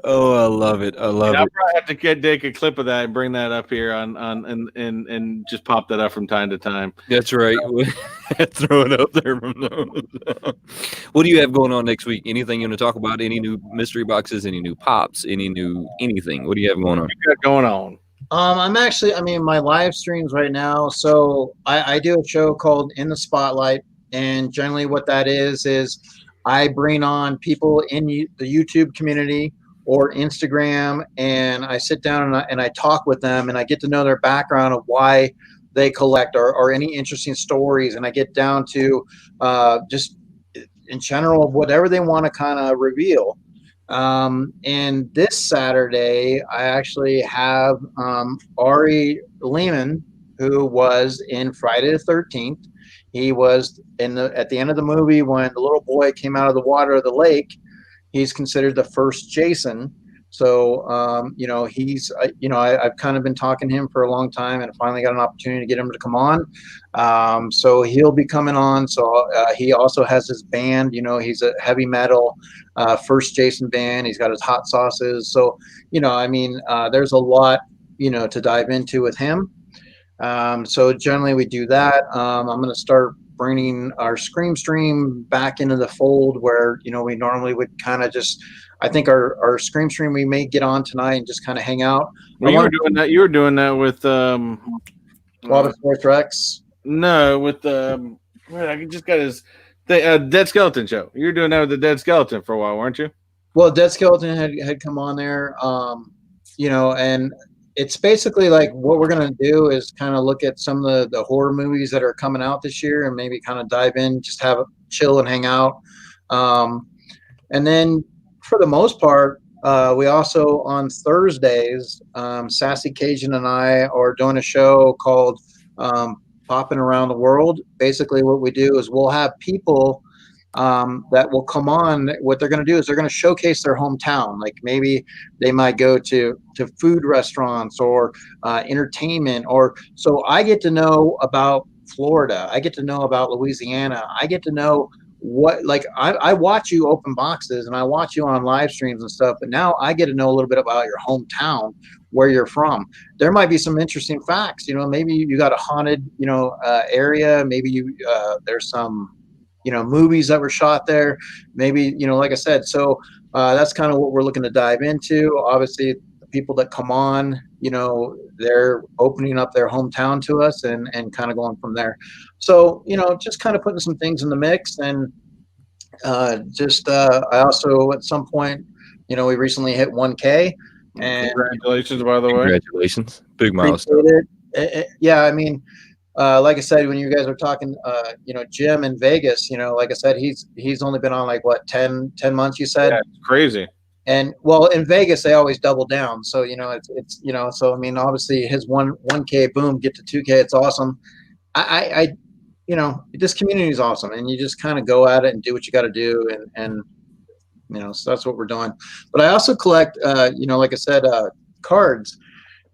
Oh, I love it. I love I'll it. probably have to take a clip of that and bring that up here and just pop that up from time to time. That's right. Throw it up there. What do you have going on next week? Anything you want to talk about? Any new mystery boxes? Any new pops? Any new anything? What do you have going on? What you got going on? I'm actually, my live streams right now. So I do a show called In the Spotlight, and generally what that is I bring on people in the YouTube community or Instagram, and I sit down and I talk with them, and I get to know their background of why they collect or any interesting stories, and I get down to just in general whatever they want to kind of reveal. And this Saturday, I actually have Ari Lehman, who was in Friday the 13th. He was at the end of the movie when the little boy came out of the water of the lake. He's considered the first Jason. So, he's, I've kind of been talking to him for a long time, and I finally got an opportunity to get him to come on. So he'll be coming on. So he also has his band, he's a heavy metal first Jason band. He's got his hot sauces. So, there's a lot, to dive into with him. So generally we do that. I'm going to start bringing our Scream Stream back into the fold where, we normally would kind of just, I think our Scream Stream, we may get on tonight and just kind of hang out. Well, you were doing that with Water Sports Rex. No, with I just got his Dead Skeleton show. You were doing that with the Dead Skeleton for a while, weren't you? Well, Dead Skeleton had come on there, and it's basically like what we're going to do is kind of look at some of the horror movies that are coming out this year and maybe kind of dive in, just have a chill and hang out. And then for the most part, we also on Thursdays, Sassy Cajun and I are doing a show called Popping Around the World. Basically what we do is we'll have people that will come on. What they're going to do is they're going to showcase their hometown. Like maybe they might go to food restaurants or entertainment, or so I get to know about Florida. I get to know about Louisiana. I get to know what, like I watch you open boxes and I watch you on live streams and stuff, but now I get to know a little bit about your hometown, where you're from. There might be some interesting facts, maybe you got a haunted, area. Maybe there's some, movies that were shot there, maybe, like I said. So that's kind of what we're looking to dive into. Obviously the people that come on, they're opening up their hometown to us and kind of going from there. So, just kind of putting some things in the mix. And I also, at some point, we recently hit 1K. And congratulations, by the way. Congratulations. Big milestone. Yeah, like I said, when you guys are talking, Jim in Vegas, like I said, he's only been on like what, 10 months, you said? Yeah, it's crazy. And well, in Vegas, they always double down. So, it's so, obviously his 1K, boom, get to 2K. It's awesome. This community is awesome, and you just kind of go at it and do what you got to do. And so that's what we're doing. But I also collect, like I said, cards.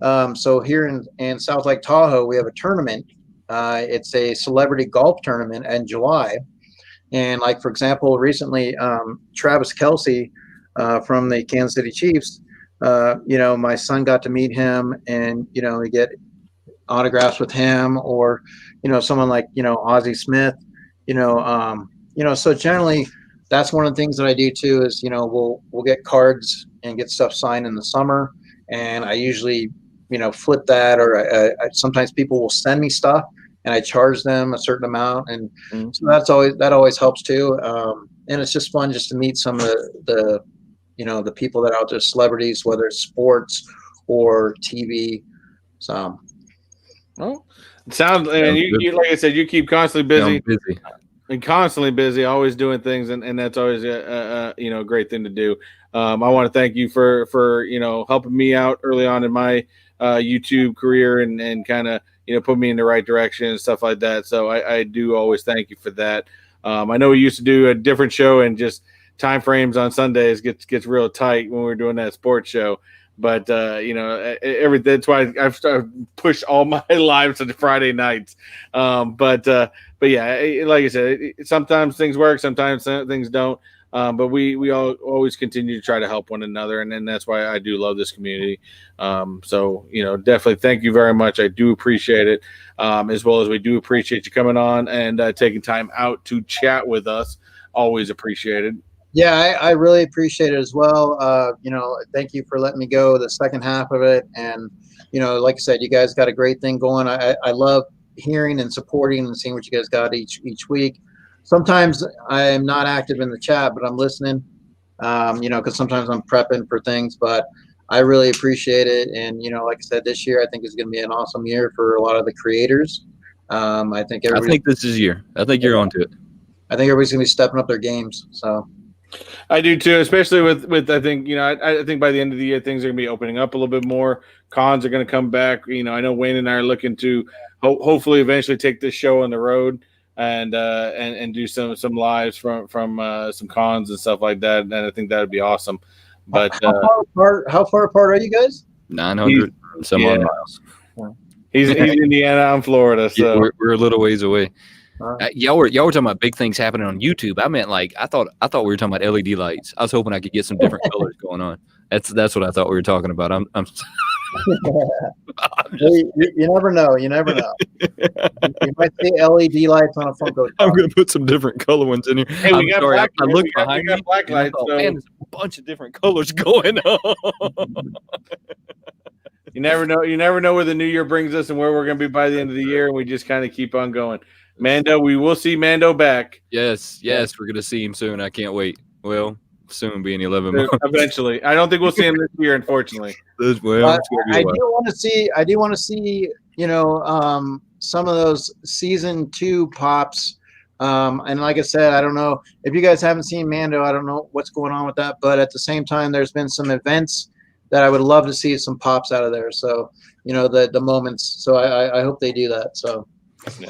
So here in South Lake Tahoe, we have a tournament. It's a celebrity golf tournament in July. And like, for example, recently, Travis Kelce from the Kansas City Chiefs, my son got to meet him, and we get autographs with him, or someone like Ozzie Smith, so generally that's one of the things that I do too is we'll get cards and get stuff signed in the summer, and I usually flip that, or I sometimes people will send me stuff and I charge them a certain amount, and so that always helps too, and it's just fun just to meet some of the the people that are out there, celebrities, whether it's sports or TV. So well, it sounds, and you like I said, you keep constantly busy. And constantly busy, always doing things, and that's always a great thing to do. I want to thank you for helping me out early on in my YouTube career, and kind of put me in the right direction and stuff like that. So I do always thank you for that. I know we used to do a different show, and just time frames on Sundays gets real tight when we were doing that sports show. But that's why I've pushed all my lives to the Friday nights. But yeah, like I said, sometimes things work, sometimes things don't. But we all always continue to try to help one another, and that's why I do love this community. So definitely thank you very much. I do appreciate it, as well as we do appreciate you coming on and taking time out to chat with us. Always appreciated. Yeah, I really appreciate it as well. Thank you for letting me go the second half of it. And, like I said, you guys got a great thing going. I love hearing and supporting and seeing what you guys got each week. Sometimes I am not active in the chat, but I'm listening, because sometimes I'm prepping for things. But I really appreciate it. And, like I said, this year I think is going to be an awesome year for a lot of the creators. I think this is year. I think you're onto it. I think everybody's going to be stepping up their games. So. I do too, especially with I think I think by the end of the year things are gonna be opening up a little bit more. Cons are gonna come back. I know Wayne and I are looking to hopefully eventually take this show on the road and do some lives from some cons and stuff like that. And I think that would be awesome. But how far apart are you guys? 900 some odd miles. He's in Indiana, I'm Florida, so we're a little ways away. Y'all were talking about big things happening on YouTube. I meant I thought we were talking about LED lights. I was hoping I could get some different colors going on. That's what I thought we were talking about. I'm you never know. You never know. You might see LED lights on a Funko. I'm gonna put some different color ones in here. Hey, we got sorry. black, I looked behind me. Black lights. Thought, man, there's a bunch of different colors going on. You never know. You never know where the new year brings us and where we're gonna be by the end of the year, and we just kind of keep on going. Mando, we will see Mando back. Yes, we're gonna see him soon. I can't wait. Well, soon being 11 months. Eventually, I don't think we'll see him this year, unfortunately. I do want to see. Some of those season 2 pops. And like I said, I don't know if you guys haven't seen Mando. I don't know what's going on with that, but at the same time, there's been some events that I would love to see some pops out of there. So the moments. So I hope they do that. So.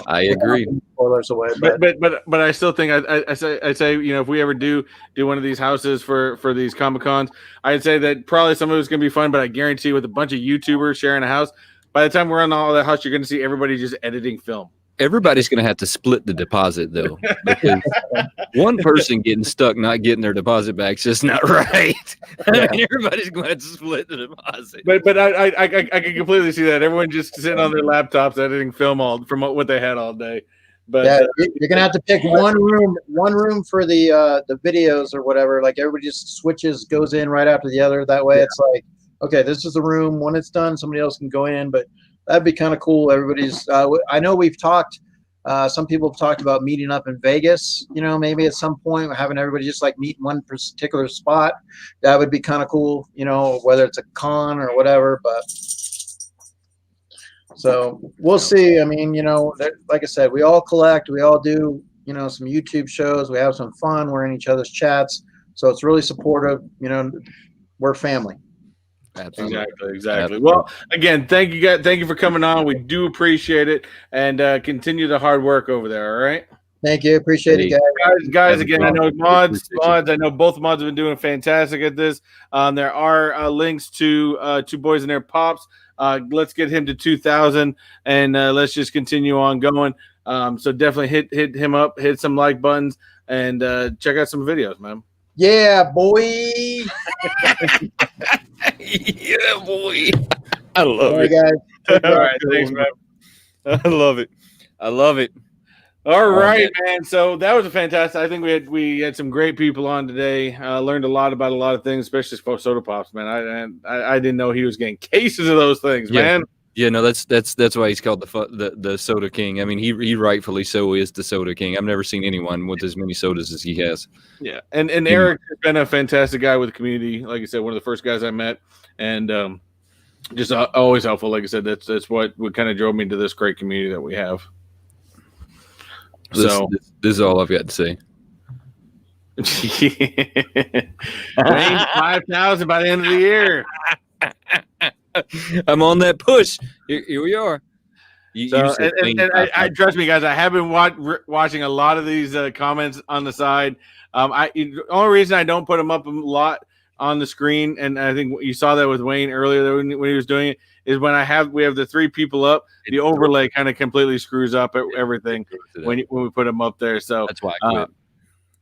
I agree. Away, but I still think I say if we ever do one of these houses for these Comic-Cons, I'd say that probably some of it's gonna be fun, but I guarantee with a bunch of YouTubers sharing a house, by the time we're on all that house, you're gonna see everybody just editing film. Everybody's going to have to split the deposit, though, because one person getting stuck not getting their deposit back is just not right. I mean, everybody's going to have to split the deposit. But I can completely see that. Everyone just sitting on their laptops editing film from what they had all day. But yeah, you're going to have to pick one room for the videos or whatever. Like everybody just goes in right after the other. That way it's like, okay, this is the room. When it's done, somebody else can go in. But that'd be kind of cool. Everybody's. I know we've talked. Some people have talked about meeting up in Vegas. Maybe at some point having everybody just like meet in one particular spot. That would be kind of cool. Whether it's a con or whatever. But so we'll see. I mean, like I said, we all collect. We all do. Some YouTube shows. We have some fun. We're in each other's chats. So it's really supportive. We're family. Absolutely. Exactly. Well, again, thank you guys. Thank you for coming on. We do appreciate it, and continue the hard work over there. All right. Thank you. Appreciate it, guys. Again, I know mods. I know both mods have been doing fantastic at this. There are links to Two Boys and Their Pops. Let's get him to 2,000, and let's just continue on going. So definitely hit him up, hit some like buttons, and check out some videos, man. Yeah, boy. Yeah, boy. I love All right, it. guys. All right, thanks, man. I love it. I love it. All right, man. man. So that was a fantastic. I think we had some great people on today. Learned a lot about a lot of things, especially for soda pops, man. I didn't know he was getting cases of those things, man. Yeah, no, that's why he's called the Soda King. I mean, he rightfully so is the Soda King. I've never seen anyone with as many sodas as he has. Yeah, and Eric has been a fantastic guy with the community. Like I said, one of the first guys I met, and just always helpful. Like I said, that's what kind of drove me to this great community that we have. This is all I've got to say. Wayne, 5,000 by the end of the year. I'm on that push. Here we are. I trust me, guys. I have been watching a lot of these comments on the side. The only reason I don't put them up a lot on the screen, and I think you saw that with Wayne earlier when he was doing it, is when we have the 3 people up, the overlay kind of completely screws up everything when we put them up there. So that's why I quit.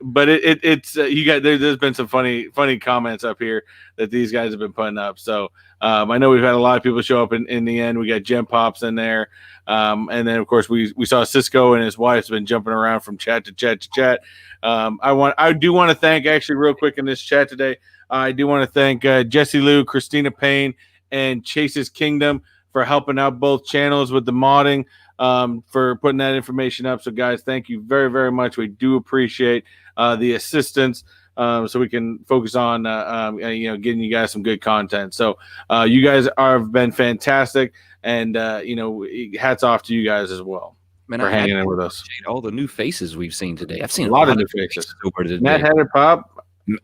But it's you guys. There's been some funny comments up here that these guys have been putting up. So I know we've had a lot of people show up in the end. We got Gem Pops in there, and then of course we saw Cisco and his wife's been jumping around from chat to chat to chat. I do want to thank, actually real quick in this chat today. I do want to thank Jesse Lou, Christina Payne, and Chase's Kingdom for helping out both channels with the modding, for putting that information up. So guys, thank you very, very much. We do appreciate the assistance, so we can focus on getting you guys some good content. So you guys have been fantastic, and hats off to you guys as well. Man, for hanging in with us. All the new faces we've seen today. I've seen a lot of new faces over today. Matt Header Pop.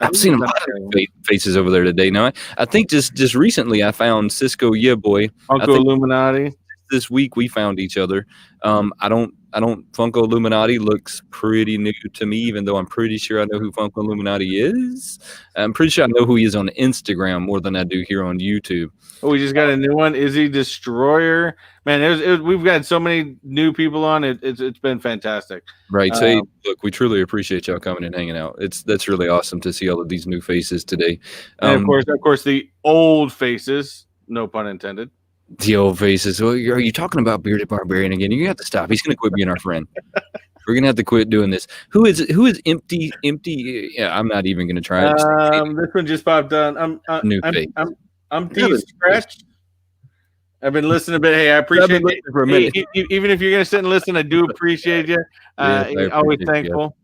I've seen a lot of faces over there today. Now, I think just recently I found Cisco. Yeah, boy. Funko Illuminati. This week we found each other. I don't Funko Illuminati looks pretty new to me, even though I'm pretty sure I know who Funko Illuminati is. I'm pretty sure I know who he is on Instagram more than I do here on YouTube. Oh, we just got a new one. Izzy Destroyer. Man, we've got so many new people on. It's been fantastic. Right. So look, we truly appreciate y'all coming and hanging out. That's really awesome to see all of these new faces today. And of course, the old faces. No pun intended. The old faces. Well, are you talking about Bearded Barbarian again? You're gonna have to stop. He's gonna quit being our friend. We're gonna have to quit doing this. Who is empty? Yeah, I'm not even gonna try it. This one just popped on. I'm T Scratch. I've been listening a bit. Hey, I appreciate it. For a minute. Even if you're gonna sit and listen, I do appreciate you. Always thankful.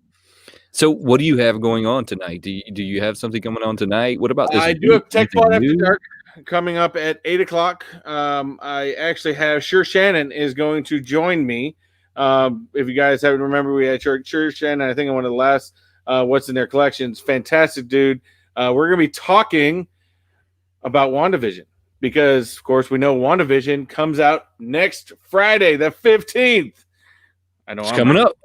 So, what do you have going on tonight? Do you have something coming on tonight? What about this? I do have Techbot After Dark coming up at 8:00. I actually have Shannon is going to join me. If you guys haven't remembered, we had Shannon. I think in one of the last What's in Their Collections. Fantastic dude. We're gonna be talking about WandaVision, because of course we know WandaVision comes out next Friday, the 15th. I know it's coming up.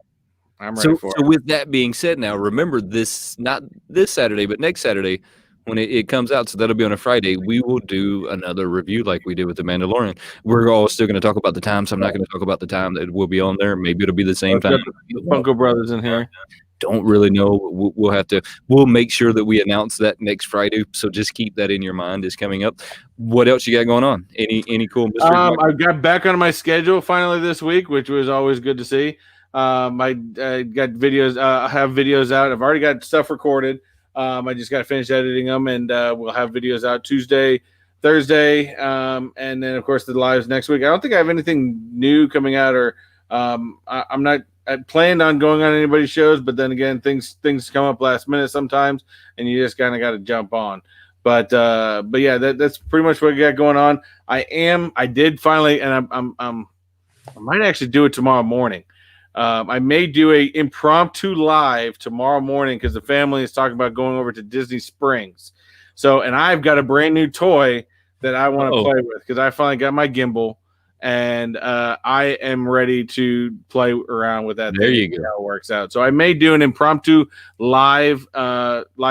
I'm ready for it. So with that being said, now remember this, not this Saturday, but next Saturday when it comes out. So that'll be on a Friday. We will do another review like we did with The Mandalorian. We're all still going to talk about the time, so I'm not going to talk about the time that will be on there. Maybe it'll be the same time. The Funko Brothers in here. Don't really know. We'll make sure that we announce that next Friday. So just keep that in your mind. Is coming up. What else you got going on? Any cool mystery? I got back on my schedule finally this week, which was always good to see. I got videos. I have videos out. I've already got stuff recorded. I just got to finish editing them, and we'll have videos out Tuesday, Thursday, and then of course the lives next week. I don't think I have anything new coming out, or I'm not. I planned on going on anybody's shows, but then again, things come up last minute sometimes, and you just kind of got to jump on. But yeah, that's pretty much what we got going on. I did finally, and I might actually do it tomorrow morning. I may do a impromptu live tomorrow morning because the family is talking about going over to Disney Springs. So, and I've got a brand new toy that I want to play with because I finally got my gimbal. And I am ready to play around with that. There you go. How it works out. So I may do an impromptu live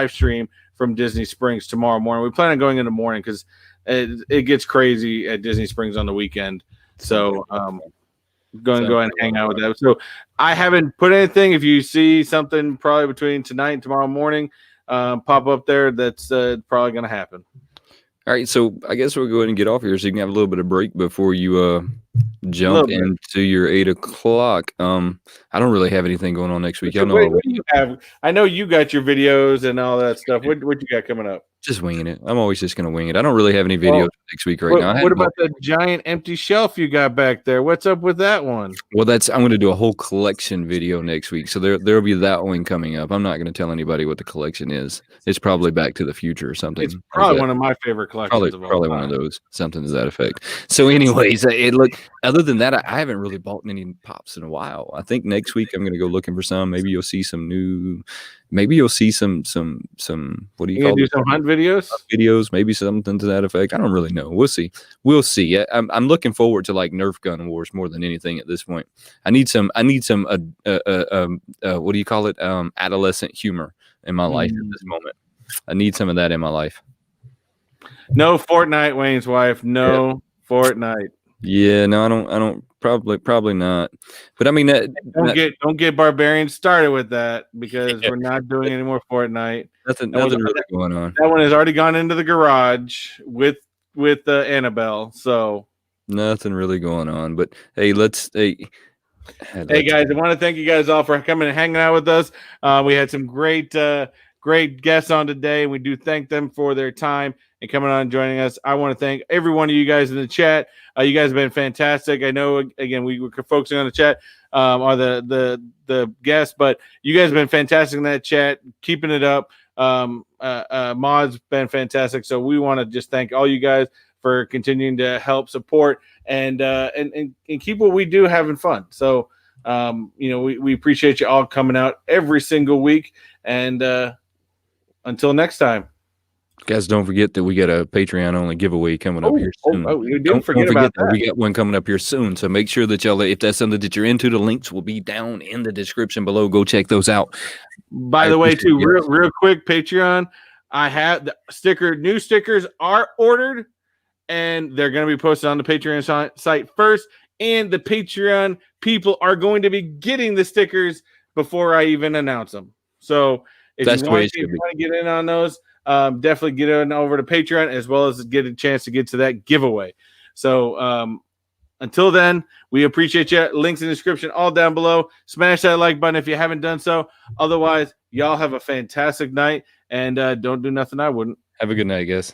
stream from Disney Springs tomorrow morning. We plan on going in the morning because it gets crazy at Disney Springs on the weekend. So go and hang out with that. So I haven't put anything. If you see something probably between tonight and tomorrow morning pop up there, that's probably going to happen. All right, so I guess we'll go ahead and get off here so you can have a little bit of break before you jump into your 8 o'clock. I don't really have anything going on next week. Y'all know What do you have? I know you got your videos and all that stuff. What you got coming up? just winging it. I'm always just gonna wing it. I don't really have any videos next week now. What about the giant empty shelf you got back there? What's up with that one? Well, I'm going to do a whole collection video next week, so there'll be that one coming up. I'm not going to tell anybody what the collection is. It's probably Back to the Future or something. It's probably one of my favorite collections. Probably one of those, something to that effect. So, anyways, other than that, I haven't really bought any pops in a while. I think next week I'm going to go looking for some. Maybe you'll see some new. Maybe you'll see some. What do you call it? Do some hunt videos? Videos, maybe something to that effect. I don't really know. We'll see. We'll see. I'm looking forward to like Nerf gun wars more than anything at this point. I need some. What do you call it? Adolescent humor in my life at this moment. I need some of that in my life. No Fortnite, Wayne's wife. No Fortnite. Yeah, no, I don't. Probably not. But I mean, don't get Barbarian started with that because we're not doing any more Fortnite. Nothing really going on. That one has already gone into the garage with Annabelle. So nothing really going on. But hey, hey guys, I want to thank you guys all for coming and hanging out with us. We had some great guests on today, and we do thank them for their time and coming on and joining us. I want to thank every one of you guys in the chat. You guys have been fantastic. I know, again, we were focusing on the chat or the guests, but you guys have been fantastic in that chat, keeping it up. Mod's been fantastic. So we want to just thank all you guys for continuing to help support and keep what we do having fun. So, we appreciate you all coming out every single week. And until next time. Guys, don't forget that we got a Patreon-only giveaway coming up here soon. Don't forget about that. We got one coming up here soon, so make sure that y'all, if that's something that you're into, the links will be down in the description below. Go check those out. By the way, too, real quick, Patreon, I have the new stickers are ordered, and they're going to be posted on the Patreon site first, and the Patreon people are going to be getting the stickers before I even announce them. So if you want to get in on those, definitely get on over to Patreon as well as get a chance to get to that giveaway. So until then, we appreciate you. Links in the description all down below. Smash that like button if you haven't done so. Otherwise, y'all have a fantastic night and don't do nothing I wouldn't. Have a good night, guys.